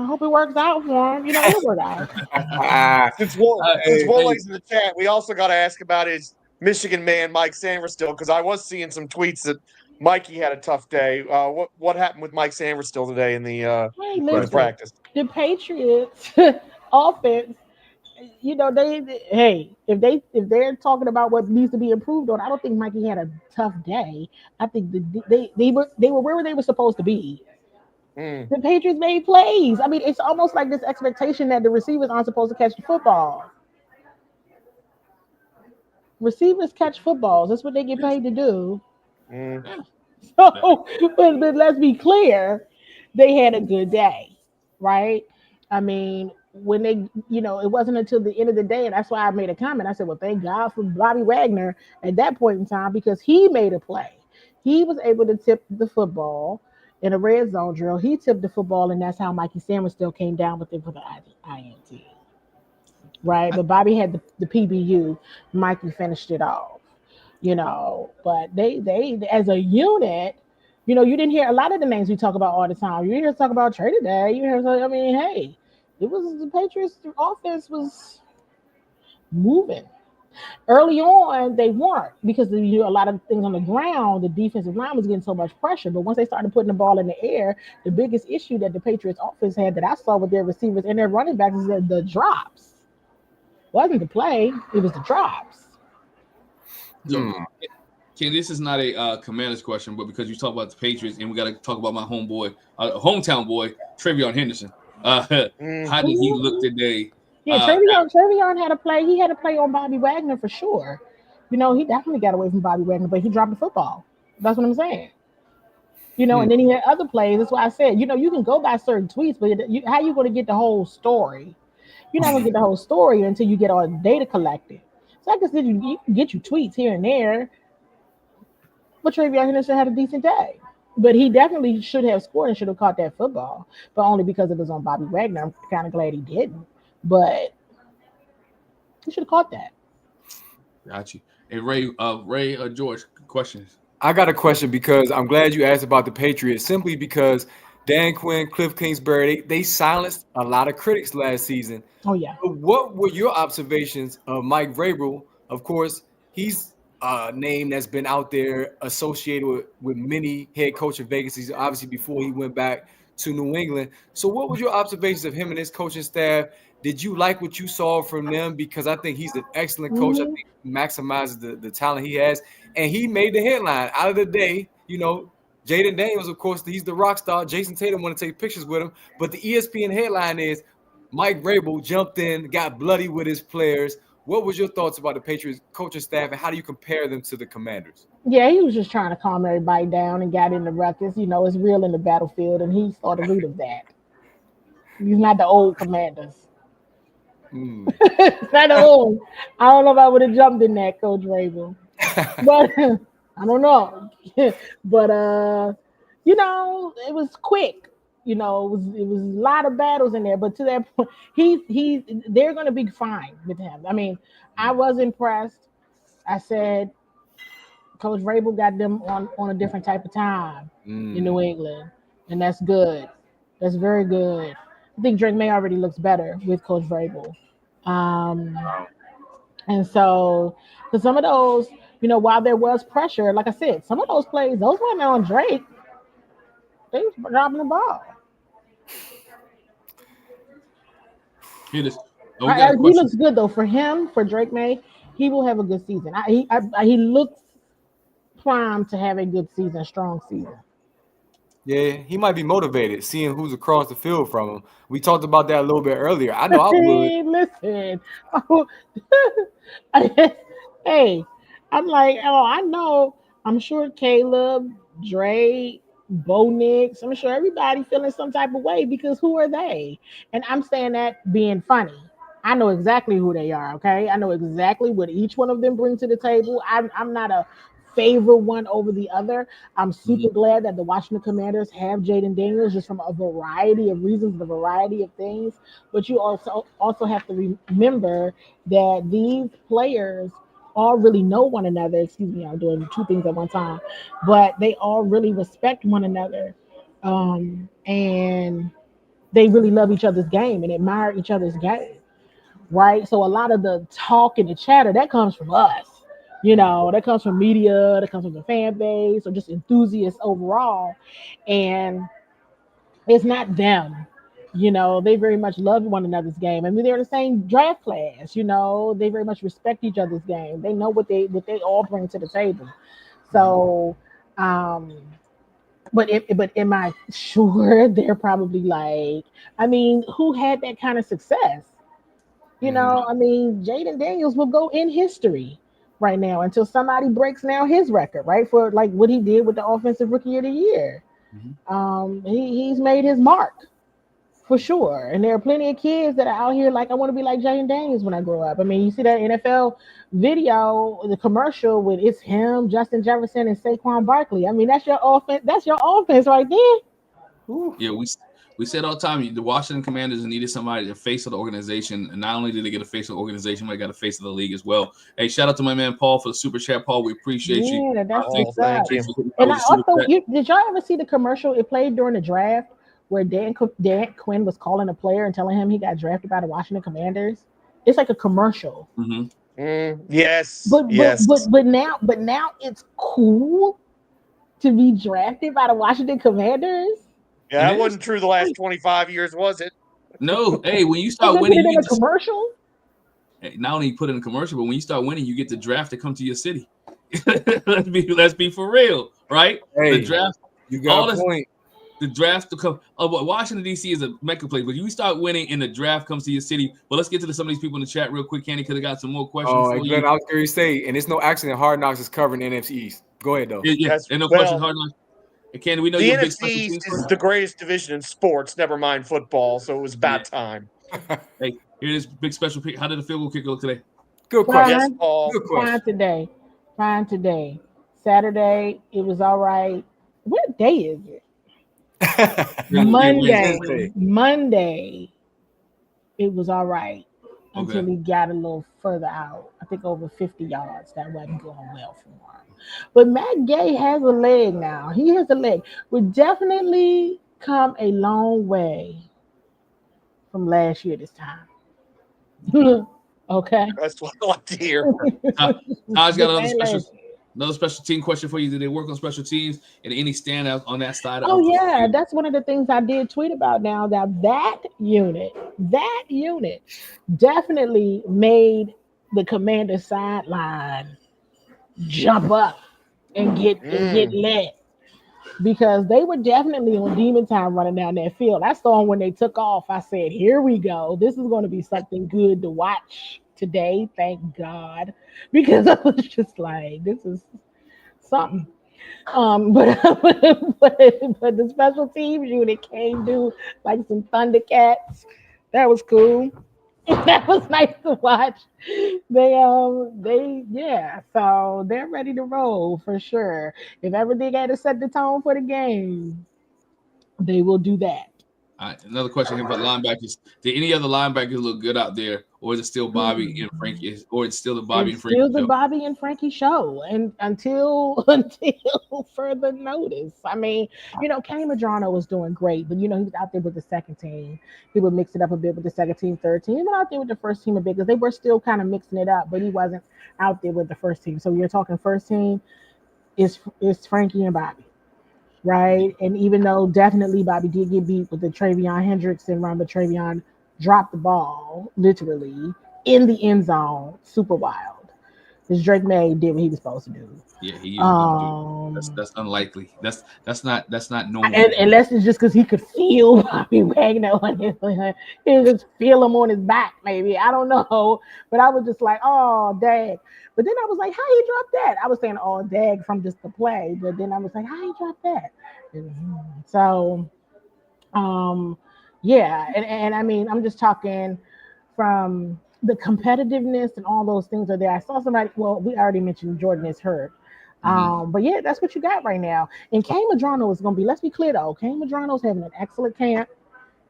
hope it works out for him. It'll work out. Since Wole's in the chat, we also got to ask about his Michigan man, Mike Sanverstill, because I was seeing some tweets that Mikey had a tough day. What happened with Mike Sanverstill today in the practice? The Patriots offense, if they're talking about what needs to be improved on, I don't think Mikey had a tough day. I think they were where they were supposed to be. The Patriots made plays. I mean, it's almost like this expectation that the receivers aren't supposed to catch the football. Receivers catch footballs. That's what they get paid to do. So, but let's be clear, they had a good day, right? I mean, when they, it wasn't until the end of the day, and that's why I made a comment. I said, well, thank God for Bobby Wagner at that point in time because he made a play. He was able to tip the football in a red zone drill. He tipped the football, and that's how Mikey Sanders still came down with it for the INT. Right, but Bobby had the PBU. Mikey finished it off, But they as a unit, you didn't hear a lot of the names we talk about all the time. You hear us talk about Trey today. You hear, I mean, hey, it was the Patriots offense was moving. Early on, they weren't because a lot of things on the ground. The defensive line was getting so much pressure, but once they started putting the ball in the air, the biggest issue that the Patriots offense had that I saw with their receivers and their running backs is the drops. Wasn't the play, it was the drops. So, Ken, this is not a Commanders question, but because you talk about the Patriots, and we got to talk about my hometown boy, Trevion Henderson. How did he look today? Yeah, Trevion had a play. He had a play on Bobby Wagner for sure. He definitely got away from Bobby Wagner, but he dropped the football. That's what I'm saying. And then he had other plays. That's why I said, you can go by certain tweets, but how you going to get the whole story? You're not gonna get the whole story until you get all the data collected. So I guess you can get your tweets here and there. But Trevion Henderson had a decent day. But he definitely should have scored and should have caught that football. But only because it was on Bobby Wagner. I'm kind of glad he didn't. But he should have caught that. Got you. And Ray, George, questions? I got a question because I'm glad you asked about the Patriots simply because Dan Quinn, Cliff Kingsbury, they silenced a lot of critics last season. Oh, yeah. But what were your observations of Mike Vrabel? Of course, he's a name that's been out there associated with many head coaching vacancies, obviously before he went back to New England. So what were your observations of him and his coaching staff? Did you like what you saw from them? Because I think he's an excellent coach. I think he maximizes the talent he has. And he made the headline out of the day, Jaden Daniels, of course, he's the rock star. Jason Tatum want to take pictures with him. But the ESPN headline is Mike Vrabel jumped in, got bloody with his players. What was your thoughts about the Patriots coaching staff, and how do you compare them to the Commanders? Yeah, he was just trying to calm everybody down and got in the ruckus. It's real in the battlefield, and he saw the root of that. He's not the old Commanders. It's not the old. I don't know if I would have jumped in that, Coach Vrabel. But I don't know. But it was quick. It was a lot of battles in there. But to that point, they're gonna be fine with him. I mean, I was impressed. I said Coach Vrabel got them on a different type of time in New England. And that's good. That's very good. I think Drake May already looks better with Coach Vrabel. And so for some of those, while there was pressure, like I said, some of those plays, those weren't on Drake. They were dropping the ball. He looks good though. For him, for Drake May, he will have a good season. He looks primed to have a good season, strong season. Yeah, he might be motivated seeing who's across the field from him. We talked about that a little bit earlier. I know I would. Listen. Hey, I'm like, I know. I'm sure Caleb, Dre, Bo Nix, I'm sure everybody feeling some type of way because who are they? And I'm saying that being funny. I know exactly who they are, okay? I know exactly what each one of them bring to the table. I'm not a favor one over the other. I'm super glad that the Washington Commanders have Jaden Daniels just from a variety of reasons, a variety of things. But you also have to remember that these players all really know one another. Excuse me, I'm doing two things at one time, but they all really respect one another, and they really love each other's game and admire each other's game, right? So a lot of the talk and the chatter that comes from us. That comes from media, that comes from the fan base, or just enthusiasts overall. And it's not them. They very much love one another's game. I mean, they're in the same draft class, they very much respect each other's game. They know what they all bring to the table. So But am I sure they're probably like, I mean, who had that kind of success? You know, I mean, Jaden Daniels will go in history right now until somebody breaks now his record, right? For like what he did with the offensive rookie of the year. He's made his mark for sure. And there are plenty of kids that are out here like, I want to be like Jaden Daniels when I grow up. I mean, you see that NFL video, the commercial with it's him, Justin Jefferson, and Saquon Barkley. I mean, that's your offense. That's your offense right there. Yeah, we said all the time the Washington Commanders needed somebody to face of the organization, and not only did they get a face of the organization, but they got a face of the league as well. Hey, shout out to my man Paul for the super chat. Paul, we appreciate you. Yeah, that's Oh, thank you. And I also, did y'all ever see the commercial? It played during the draft where Dan Quinn was calling a player and telling him he got drafted by the Washington Commanders. It's like a commercial. Yes, But yes. but now it's cool to be drafted by the Washington Commanders. Yeah, that wasn't true the last 25 years, was it? No. Hey, when you start They winning, put it you in a get to, commercial. not only put it in a commercial, but when you start winning, you get the draft to come to your city. let's be for real, right? Hey, the draft, you got a point. The draft to come. Washington D.C. is a mecca place, but you start winning and the draft comes to your city. But let's get to some of these people in the chat real quick. Candy could have got some more questions. Oh, for Glenn, you. I was going to say, and it's no accident. Hard Knocks is covering NFC East. Go ahead though. Yeah, and no question. Hard Knocks. And Candy, we know the you're a big NFC special teams East is person. the greatest division in sports. Never mind football. So it was about time. Hey, here it is, big special pick. How did the field goal kick go today? Good question. Yes, Paul. Good question. Fine today. Saturday, it was all right. What day is it? Monday, it was all right until he got a little further out. I think over 50 yards. That wasn't going well for him. But Matt Gay has a leg now. He has a leg. We've definitely come a long way from last year this time. Okay. That's what I like to hear. Todd's got another special team question for you. Did they work on special teams and any standouts on that side? Yeah, that's one of the things I did tweet about now, that unit definitely made the Commander sideline jump up and get lit, because they were definitely on demon time running down that field. I saw them when they took off. I said, here we go. This is going to be something good to watch today. Thank God. Because I was just like, this is something. But the special teams unit came do like some Thundercats. That was cool. That was nice to watch. So they're ready to roll for sure. If ever they got to set the tone for the game, they will do that. Another question here about linebackers. Did any other linebackers look good out there, or is it still Bobby and Frankie? Or it's still the Bobby and Frankie show? Still the Bobby and Frankie show, and until further notice. I mean, Kenny Madrano was doing great, but he was out there with the second team. He would mix it up a bit with the second team, third team. He went out there with the first team a bit because they were still kind of mixing it up, but he wasn't out there with the first team. So you're talking first team is Frankie and Bobby. Right. And even though definitely Bobby did get beat with the Travion Hendrickson run, but Travion dropped the ball literally in the end zone. Super wild. Because Drake May did what he was supposed to do. Yeah, he that's unlikely. That's not normal. Unless it's just because he could feel Bobby Wagner on his, he just feel him on his back, maybe. I don't know. But I was just like, oh, dang. But then I was like, how he dropped that? I was saying, oh, dag from just the play. But then I was like, how he dropped that? So, yeah. And I mean, I'm just talking from the competitiveness and all those things are there. I saw somebody, well, we already mentioned Jordan is hurt. But yeah, that's what you got right now. And Kane Madrano is going to be, let's be clear though, Kane Madrano's having an excellent camp.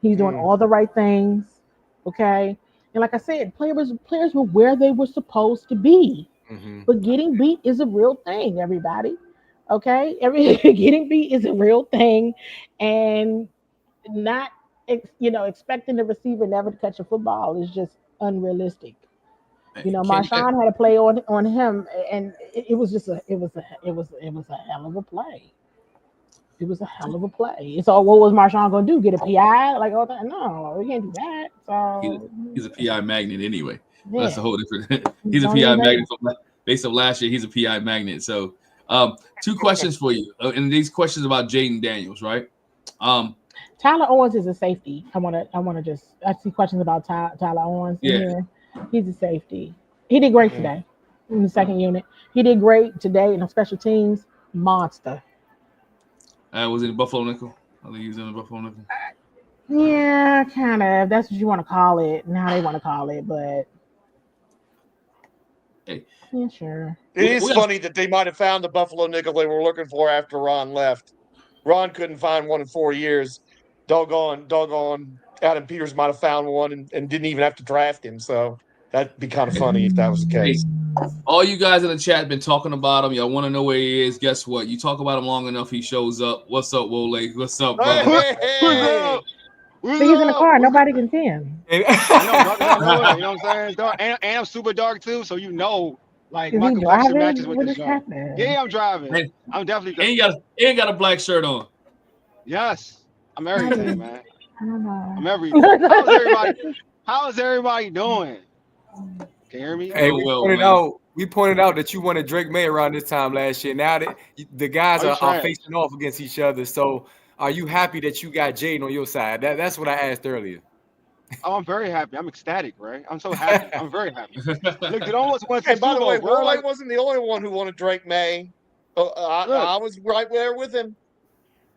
He's doing all the right things. Okay. And like I said, players were where they were supposed to be. But getting beat is a real thing, everybody. Okay. Getting beat is a real thing. And not, expecting the receiver never to catch a football is just unrealistic. Marshawn had a play on him, and it was a hell of a play. It was a hell of a play. So what was Marshawn going to do? Get a PI? Like, oh, no, we can't do that. So he's a PI magnet anyway. Yeah. That's a whole different. He's a PI magnet based on last year. He's a PI magnet. So Two questions for you, and these questions about Jaden Daniels, right? Tyler Owens is a safety. I see questions about Tyler Owens in here. He's a safety. He did great today in the second unit. He did great today in the special teams. Monster. Was it Buffalo nickel? I think he was in the Buffalo nickel. Yeah, kind of. That's what you want to call it. Now they want to call it, but yeah, sure. It is funny that they might have found the Buffalo nickel they were looking for after Ron left. Ron couldn't find one in 4 years. Doggone. Adam Peters might have found one and didn't even have to draft him. So that'd be kind of funny if that was the case. All you guys in the chat have been talking about him. Y'all want to know where he is. Guess what? You talk about him long enough, he shows up. What's up, Wole? What's up, brother? Hey. He's in the car. Nobody can see him. I know, you know what I'm saying? And I'm super dark too, so like my complexion matches with the show. Yeah, I'm driving. I'm definitely. Ain't got a black shirt on. Yes, I'm everything, man. I don't know. I'm everything. How's everybody doing? Can you hear me? Hey, we pointed out that you wanted Drake May around this time last year. Now that the guys are facing off against each other, so are you happy that you got Jaden on your side? That's what I asked earlier. Oh, I'm very happy. I'm ecstatic, right? I'm so happy. I'm very happy. Look, it almost went to Hey, by the way, bro. Wole wasn't the only one who wanted Drake May. I was right there with him.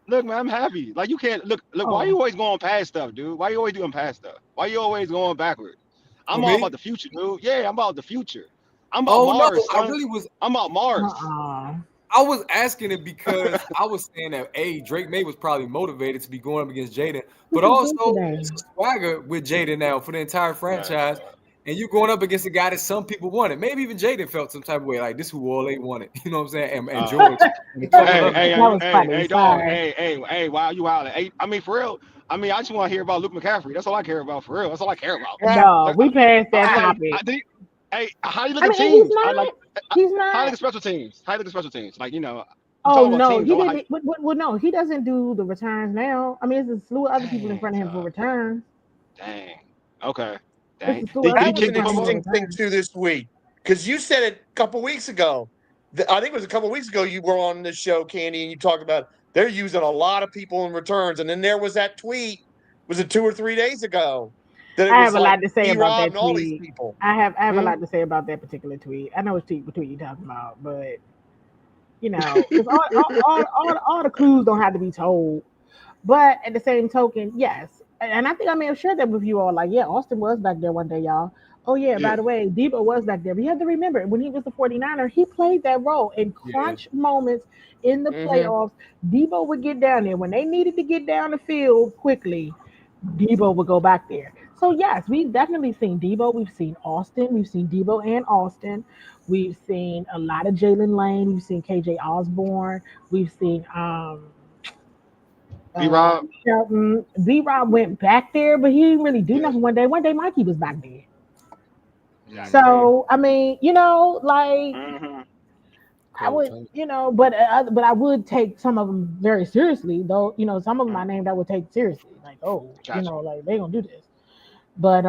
Look, man, I'm happy. Like you can't look. Why you always going past stuff, dude? Why you always doing past stuff? Why you always going backward? I'm all about the future, dude. Yeah, I'm about the future. I'm about Mars. No, I really was. I'm about Mars. I was asking it because I was saying that Drake May was probably motivated to be going up against Jaden, but also it's a swagger with Jaden now for the entire franchise. Right. And you're going up against a guy that some people wanted. Maybe even Jaden felt some type of way, like this who Wole wanted. You know what I'm saying? And George. Hey, wow, you out. Hey, I mean, for real. I mean, I just want to hear about Luke McCaffrey. That's all I care about, for real. That's all I care about. No, we passed that topic. Hey, how you look at teams? He's not. How you look at special teams? Like, you know. Oh no, he didn't. Well, no, he doesn't do the returns now. I mean, there's a slew of other people in front of him for returns. Dang. Okay. That was an interesting thing too this week because you said it a couple weeks ago. I think it was a couple weeks ago you were on this show, Candy, and you talked about they're using a lot of people in returns, and then there was that tweet. Was it 2 or 3 days ago? That I have a lot to say about that tweet. I have a lot to say about that particular tweet. I know which tweet you're talking about, but you know, all the clues don't have to be told. But at the same token, yes. And I think I may have shared that with you all. Like, yeah, Austin was back there one day, y'all. Oh, yeah, by the way, Debo was back there. But you have to remember, when he was the 49er, he played that role in crunch moments in the playoffs. Debo would get down there. When they needed to get down the field quickly, Debo would go back there. So, yes, we've definitely seen Debo. We've seen Austin. We've seen Debo and Austin. We've seen a lot of Jalen Lane. We've seen KJ Osborne. We've seen B-Rob. B-Rob went back there, but he didn't really do nothing one day. One day, Mikey was back there. Yeah, so, I mean, you know, like, I would, you know, but I would take some of them very seriously, though. You know, some of them I named I would take seriously. Like, you know, like, they gonna do this. But,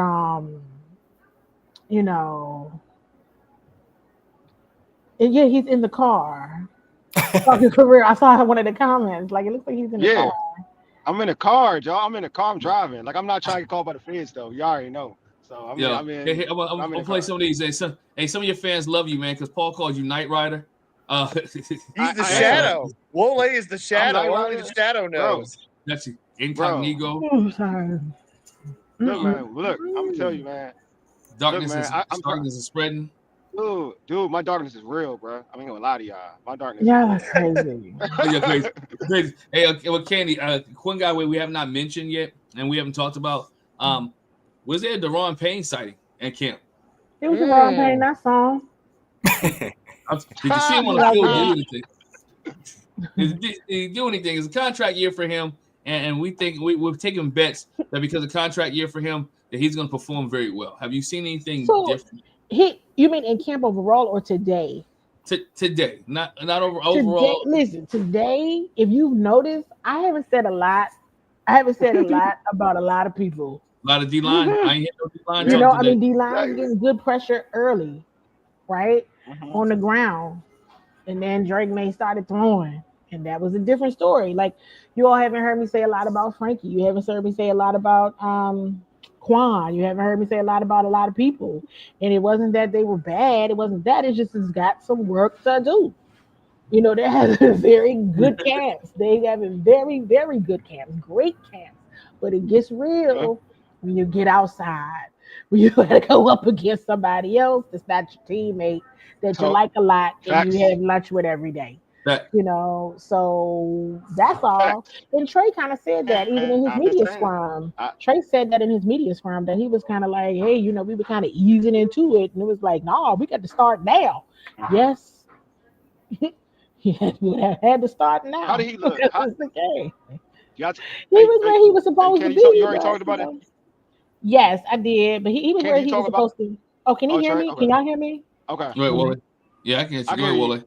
you know, and yeah, he's in the car. Talking career. I saw one of the comments. Like, it looks like he's in the car. I'm in the car, y'all. I'm in the car. I'm driving. Like, I'm not trying to get called by the feds, though. You already know. So I'm in. I'm gonna play some of these. Some of your fans love you, man, because Paul calls you Knight Rider. He's the shadow. Wole is the shadow. Only the shadow knows. That's incognito. Oh, sorry. Look, man. Look, I'm gonna tell you, man. Darkness is spreading. Dude, my darkness is real, bro. I ain't gonna lie to y'all. My darkness. Yeah, that's crazy. Crazy. Hey, well, Candy, one guy we have not mentioned yet, and we haven't talked about. Was there a Deron Payne sighting at camp? It was Deron Payne. That song. Did you see him on the field do anything? Did he do anything? It's a contract year for him, and we think we're taking bets that because it's a contract year for him, that he's going to perform very well. Have you seen anything different? You mean in camp overall or today? Today, not overall. Today, if you've noticed, I haven't said a lot about a lot of people. A lot of D-line. I ain't hit no D-line. You know, today. I mean, D-line getting good pressure early, right? On the ground. And then Drake May started throwing. And that was a different story. Like, you all haven't heard me say a lot about Frankie. You haven't heard me say a lot about Quan. You haven't heard me say a lot about a lot of people. And it wasn't that they were bad. It wasn't that. It just has got some work to do. You know, they have very good camps. They have very, very good camps, great camps. But it gets real when you get outside, when you got to go up against somebody else that's not your teammate, that you like a lot, and you have lunch with every day. You know, so that's all. And Trey kind of said that even in his media scrum. Trey said that in his media scrum that he was kind of like, hey, you know, we were kind of easing into it. And it was like, no, we got to start now. Yes. He had to start now. How did he look? That's the game. He was where he was supposed to be. You already talked about it? Yes, I did. But he was where he was supposed to. Oh, can he hear me? Can y'all hear me? Okay. Wait, Wole. Yeah, I can hear you. Go ahead, Wole.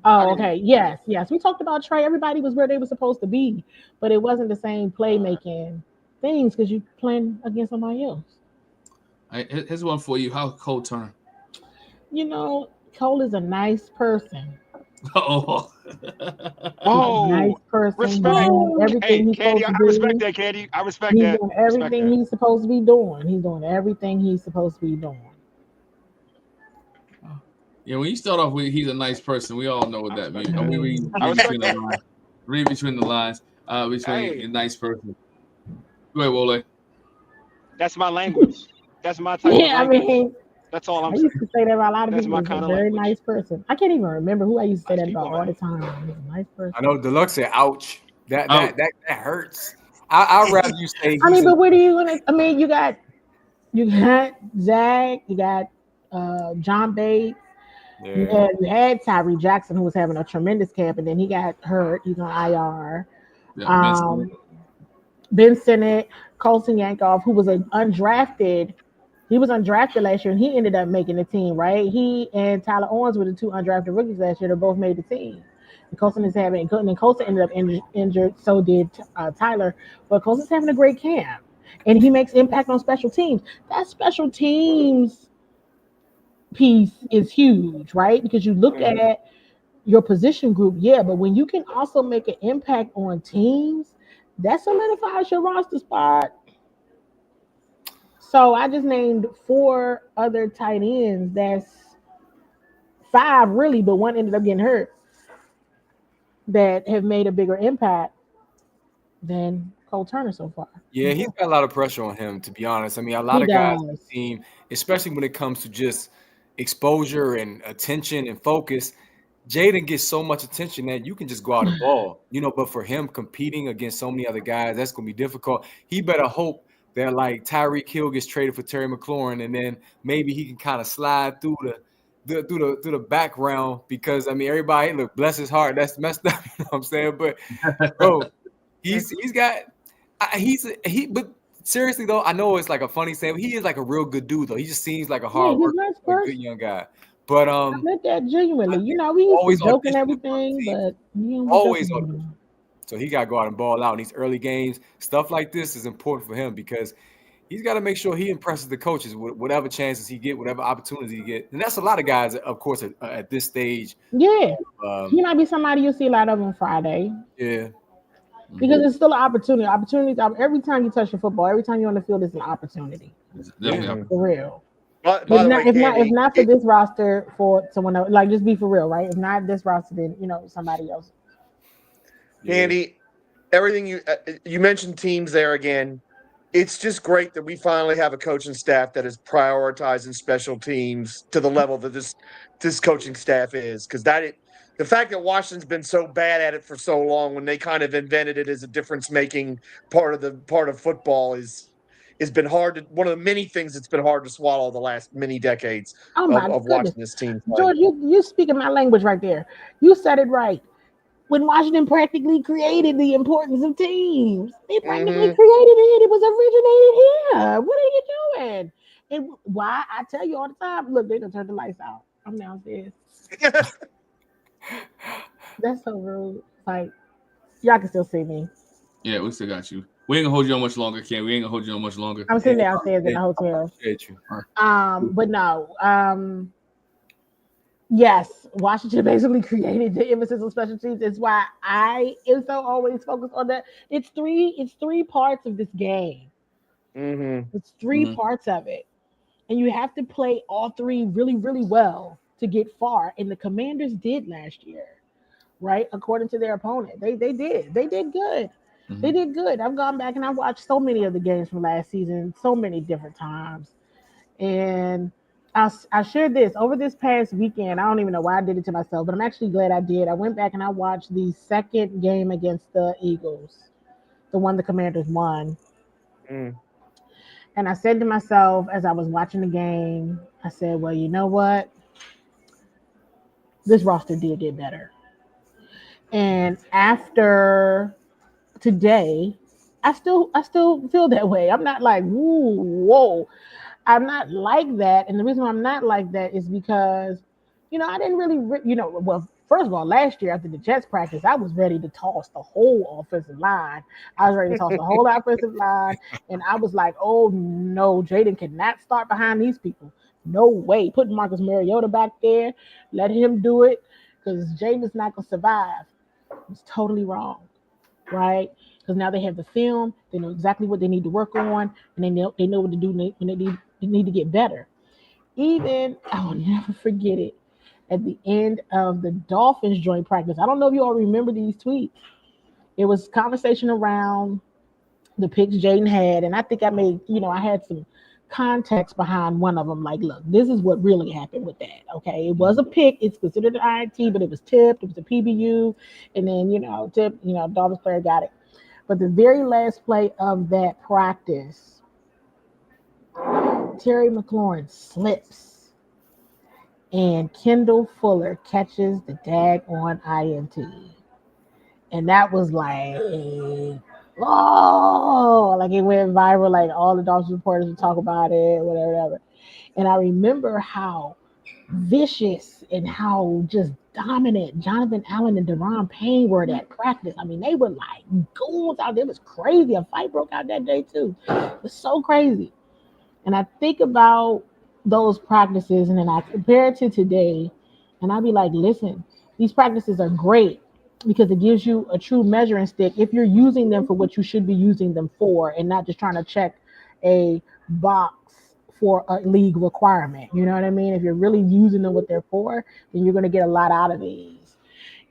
Oh, okay. Yes. We talked about Trey. Everybody was where they were supposed to be, but it wasn't the same playmaking things because you playing against somebody else. Here's one for you. How Cole Turner? You know, Cole is a nice person. Oh, nice person. Respect. Everything he's Candy, supposed to I respect that, Candy. I respect he's that. Doing everything he's supposed to be doing. He's doing everything he's supposed to be doing. Yeah, when you start off with he's a nice person, we all know what that means. We read between the lines. Between a nice person. Go ahead, Wole. That's my language. That's my type of language. I mean, that's all I'm saying. I used to say that about a lot of people. He's a very language. Nice person. I can't even remember who I used to say that about all the time. He's a nice person. I know Deluxe said, "Ouch, that hurts." I'd rather you say. I mean, but what are you gonna? I mean, you got Zach, you got John Bates. Yeah. You had Tyree Jackson, who was having a tremendous camp, and then he got hurt. He's on IR. Yeah, Ben Sinnott, Colson Yankoff, who was an undrafted. He was undrafted last year, and he ended up making the team, right? He and Tyler Owens were the two undrafted rookies last year. They both made the team. And Colson ended up injured. So did Tyler. But Colson's having a great camp, and he makes impact on special teams. That special teams piece is huge, right? Because you look at your position group, but when you can also make an impact on teams, that solidifies your roster spot. So I just named 4 other tight ends. That's 5 really, but one ended up getting hurt, that have made a bigger impact than Cole Turner so far. Yeah, he's got a lot of pressure on him, to be honest. I mean, a lot of guys on the team, especially when it comes to just exposure and attention and focus, Jaden gets so much attention that you can just go out and ball, but for him competing against so many other guys, that's going to be difficult. He better hope that like Tyreek Hill gets traded for Terry McLaurin, and then maybe he can kind of slide through the background, because I mean, everybody, look, bless his heart, that's messed up, you know what I'm saying? But bro, but seriously though, I know it's like a funny saying, but he is like a real good dude though. He just seems like a hard worker, good young guy. But I meant that genuinely. We used to joke and everything, but always on. So he got to go out and ball out in these early games. Stuff like this is important for him because he's got to make sure he impresses the coaches with whatever chances he get, whatever opportunities he get. And that's a lot of guys, of course, at this stage. Yeah. He might be somebody you'll see a lot of on Friday. Yeah. Because it's still an opportunity. Every time you touch the football, every time you're on the field, it's an opportunity. Definitely. For real. If not for this roster, for someone else, like, just be for real, right? If not this roster, then somebody else. Andy, everything you mentioned teams there again. It's just great that we finally have a coaching staff that is prioritizing special teams to the level that this coaching staff is, because the fact that Washington's been so bad at it for so long, when they kind of invented it as a difference-making part of football, has been hard. One of the many things that's been hard to swallow the last many decades of watching this team play. George, you speaking my language right there. You said it right. When Washington practically created the importance of teams, they practically created it. It was originated here. What are you doing? And why? I tell you all the time. Look, they done turned the lights out. I'm downstairs. That's so rude. Like, y'all can still see me. Yeah, we still got you. We ain't gonna hold you on much longer, Ken. We ain't gonna hold you on much longer. I'm sitting downstairs in the hotel. Appreciate you. But no. Yes, Washington basically created the emphasis on special teams. It's why I am so always focused on that. It's three parts of this game. Mm-hmm. It's 3 Mhm. parts of it. And you have to play all three really, really well to get far. And the Commanders did last year, right? According to their opponent. They did. They did good. They Mhm. did good. I've gone back and I've watched so many of the games from last season, so many different times. And I shared this over this past weekend. I don't even know why I did it to myself, but I'm actually glad I did. I went back and I watched the second game against the Eagles, the one the Commanders won. Mm. And I said to myself as I was watching the game, I said, well, you know what? This roster did get better. And after today, I still feel that way. I'm not like, woo, whoa. I'm not like that. And the reason why I'm not like that is because, I didn't really, well, first of all, last year after the Jets practice, I was ready to toss the whole offensive line. I was ready to toss the whole offensive line. And I was like, oh no, Jaden cannot start behind these people. No way. Put Marcus Mariota back there, let him do it because Jaden is not going to survive. It's totally wrong, right? Because now they have the film, they know exactly what they need to work on, and they know what to do when they need to get better. Even I will never forget it at the end of the Dolphins joint practice. I don't know if you all remember these tweets. It was conversation around the picks Jaden had, and I think I had some context behind one of them. Like, look, this is what really happened with that. Okay, it was a pick. It's considered an INT, but it was tipped. It was a PBU, and then tip. Dolphins player got it. But the very last play of that practice, Terry McLaurin slips, and Kendall Fuller catches the daggone INT, and that was like, oh, like it went viral. Like all the Dolphins reporters would talk about it, whatever. And I remember how vicious and how just dominant Jonathan Allen and Deron Payne were at that practice. I mean, they were like goons out there. It was crazy. A fight broke out that day too. It was so crazy. And I think about those practices and then I compare it to today, and I'll be like, listen, these practices are great because it gives you a true measuring stick if you're using them for what you should be using them for and not just trying to check a box for a league requirement. You know what I mean? If you're really using them what they're for, then you're going to get a lot out of these.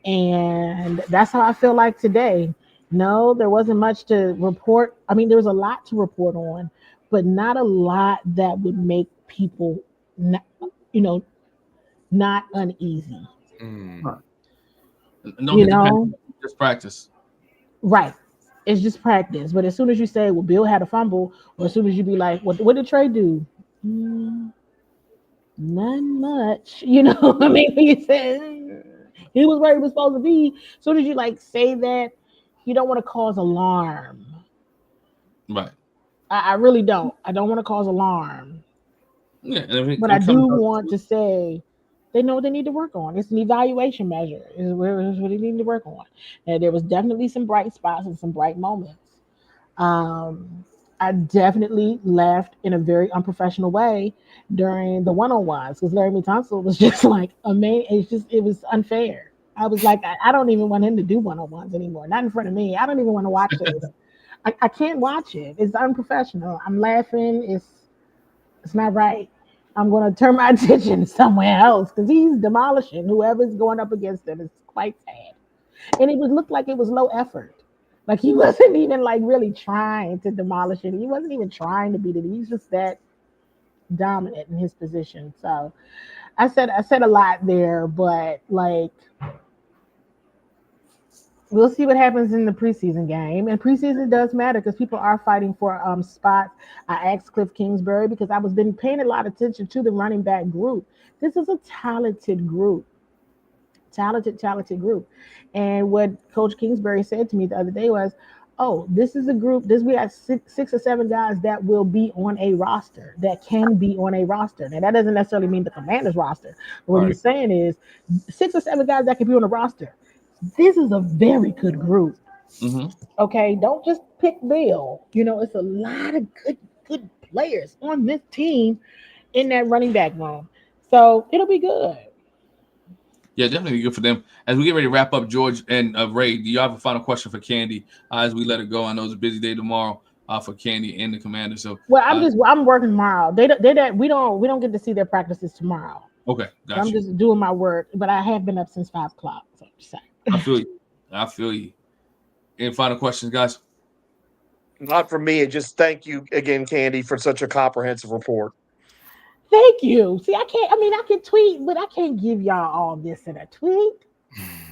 And that's how I feel like today. No, there wasn't much to report. I mean, there was a lot to report on, but not a lot that would make people, not, you know, not uneasy. Mm. Right. And don't You get the panic. know, Just practice. right? It's just practice. But as soon as you say, "Well, Bill had a fumble," or as soon as you be like, "What did Trey do?" Mm, not much. You know what I mean? When you say he was where he was supposed to be, as soon as you like say that, you don't want to cause alarm. Right. I really don't. I don't want to cause alarm, Yeah. And if it, but if I it comes do down want to to say they know what they need to work on. It's an evaluation measure. Is what they need to work on. And there was definitely some bright spots and some bright moments. Um, I definitely laughed in a very unprofessional way during the one-on-ones because Larry Tunsil was just like amazing. It was unfair. I was like, I don't even want him to do one-on-ones anymore. Not in front of me. I don't even want to watch this. I can't watch it. It's unprofessional. I'm laughing. It's not right. I'm going to turn my attention somewhere else because he's demolishing whoever's going up against him. It's quite sad. And it would look like it was low effort. Like he wasn't even like really trying to demolish it. He wasn't even trying to beat it. He's just that dominant in his position. So I said a lot there, but like we'll see what happens in the preseason game. And preseason does matter because people are fighting for spots. I asked Cliff Kingsbury because I was been paying a lot of attention to the running back group. This is a talented group. Talented group. And what Coach Kingsbury said to me the other day was, "Oh, this is a group. This we have six or seven guys that will be on a roster, that can be on a roster. Now that doesn't necessarily mean the Commanders roster. But what Right. he's saying is 6 or 7 guys that can be on a roster. This is a very good group. mm-hmm. Okay, don't just pick Bill. It's a lot of good players on this team in that running back room. So it'll be good. Yeah, definitely good for them. As we get ready to wrap up, George and Ray, do you have a final question for Candi as we let it go? I know it's a busy day tomorrow for Candi and the Commander. So, Well, I'm working tomorrow. We don't get to see their practices tomorrow. Okay, so I'm just doing my work, but I have been up since 5 o'clock. So I'm just saying. I feel you. Any final questions, guys? Not for me. Just thank you again, Candi, for such a comprehensive report. Thank you. See, I can tweet, but I can't give y'all all this in a tweet.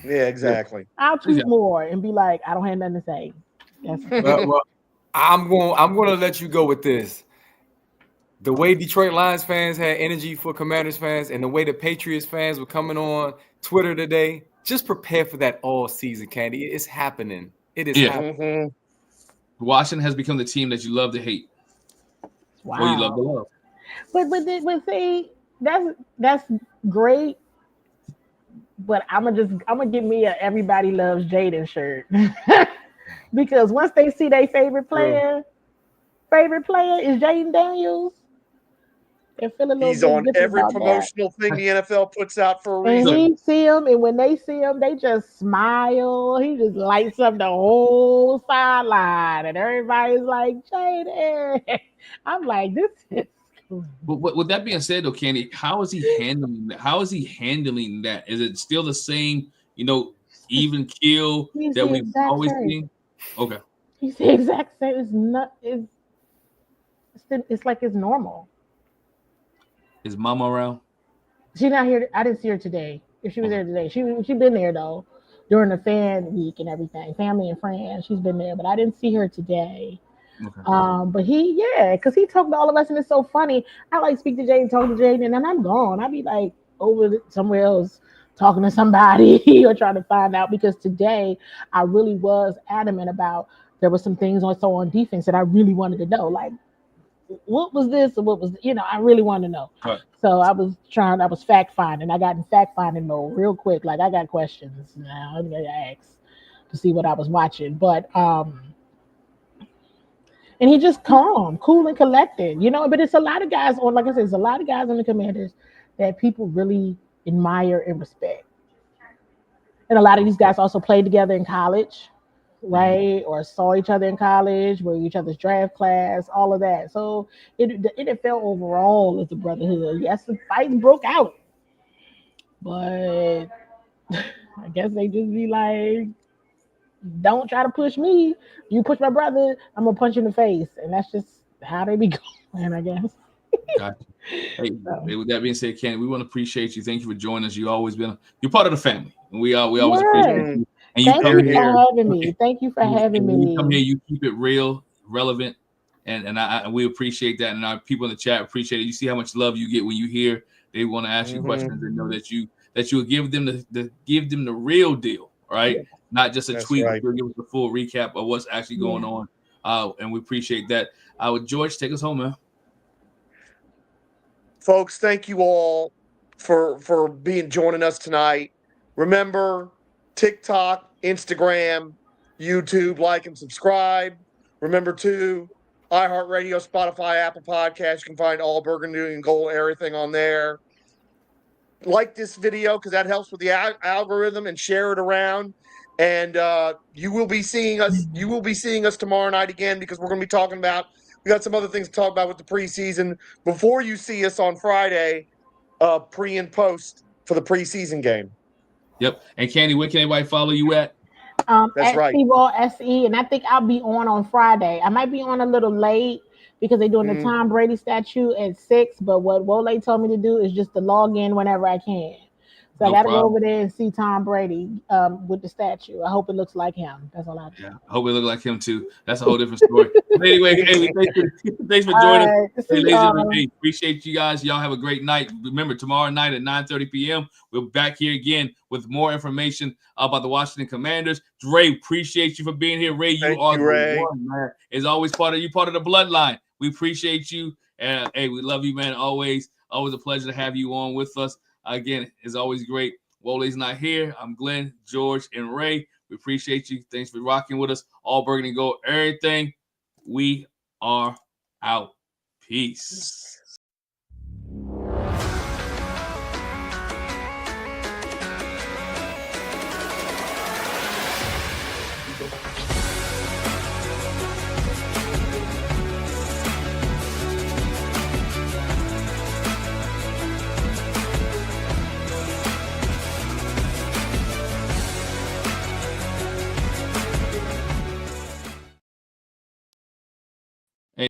Yeah, exactly. I'll tweet more and be like, I don't have nothing to say. Well, I'm going to let you go with this. The way Detroit Lions fans had energy for Commanders fans and the way the Patriots fans were coming on Twitter today, just prepare for that all season, Candi. It's happening. It is happening. Mm-hmm. Washington has become the team that you love to hate. Wow. Or you love to love. But see, that's great. But I'm gonna give me a everybody loves Jaden shirt. Because once they see their favorite player is Jaden Daniels. They're feeling He's on every promotional thing the NFL puts out for a reason. And he see him, and when they see him, they just smile. He just lights up the whole sideline, and everybody's like, Jaden. I'm like, this is cool. But with that being said, though, Candi, how is he handling that? How is he handling that? Is it still the same, even keel that we've always seen? Okay. He's the exact same. It's like it's normal. Is Mama around? She's not here. I didn't see her today. If she was there today, she been there though during the fan week and everything, family and friends. She's been there, but I didn't see her today. Okay. But because he talked to all of us, and it's so funny. I like speak to Jaden, talk to Jaden, and then I'm gone. I'll be like over somewhere else talking to somebody or trying to find out, because today I really was adamant about there were some things also on defense that I really wanted to know, like what was this or what was, I really wanted to know. Right. So I was fact finding. I got in fact finding mode real quick. Like I got questions now. I'm gonna ask to see what I was watching. But and he just calm, cool and collected, but it's a lot of guys on, like I said, there's a lot of guys on the Commanders that people really admire and respect. And a lot of these guys also played together in college, right? Or saw each other in college, were each other's draft class, all of that. So it felt overall as a brotherhood. Yes, the fights broke out, but I guess they just be like, don't try to push me. You push my brother, I'm gonna punch you in the face. And that's just how they be going, I guess. Gotcha. Hey, with that being said, Candi, we want to appreciate you. Thank you for joining us. You're part of the family. And we always appreciate you. And Thank you for having me. Thank you for having me. You come here, you keep it real, relevant, and we appreciate that. And our people in the chat appreciate it. You see how much love you get when you hear they want to ask you questions and know that you'll give them the real deal, right? Yeah. Not just a tweet, but you'll give us the full recap of what's actually going on. And we appreciate that. George, take us home, man. Folks, thank you all for joining us tonight. Remember, TikTok, Instagram, YouTube, like and subscribe. Remember, too, iHeartRadio, Spotify, Apple Podcasts. You can find all Burgundy and Gold, everything on there. Like this video because that helps with the algorithm, and share it around. And you will be seeing us. You will be seeing us tomorrow night again, because we're going to be talking about. We got some other things to talk about with the preseason before you see us on Friday, pre and post for the preseason game. Yep. And Candi, where can everybody follow you at? That's at right. CWall SE, and I think I'll be on Friday. I might be on a little late because they're doing the Tom Brady statue at 6. But what Wole told me to do is just to log in whenever I can. So I got to go over there and see Tom Brady with the statue. I hope it looks like him. That's all I do. Yeah, I hope it looks like him too. That's a whole different story. But anyway, thanks for joining us. Hey, appreciate you guys. Y'all have a great night. Remember, tomorrow night at 9:30 p.m., we're back here again with more information about the Washington Commanders. Ray, appreciate you for being here. Ray, you are the one, man. It's always part of the bloodline. We appreciate you. And hey, we love you, man. Always a pleasure to have you on with us. Again, it's always great. Wole's not here. I'm Glenn, George, and Ray. We appreciate you. Thanks for rocking with us. All Burgundy Gold, everything. We are out. Peace.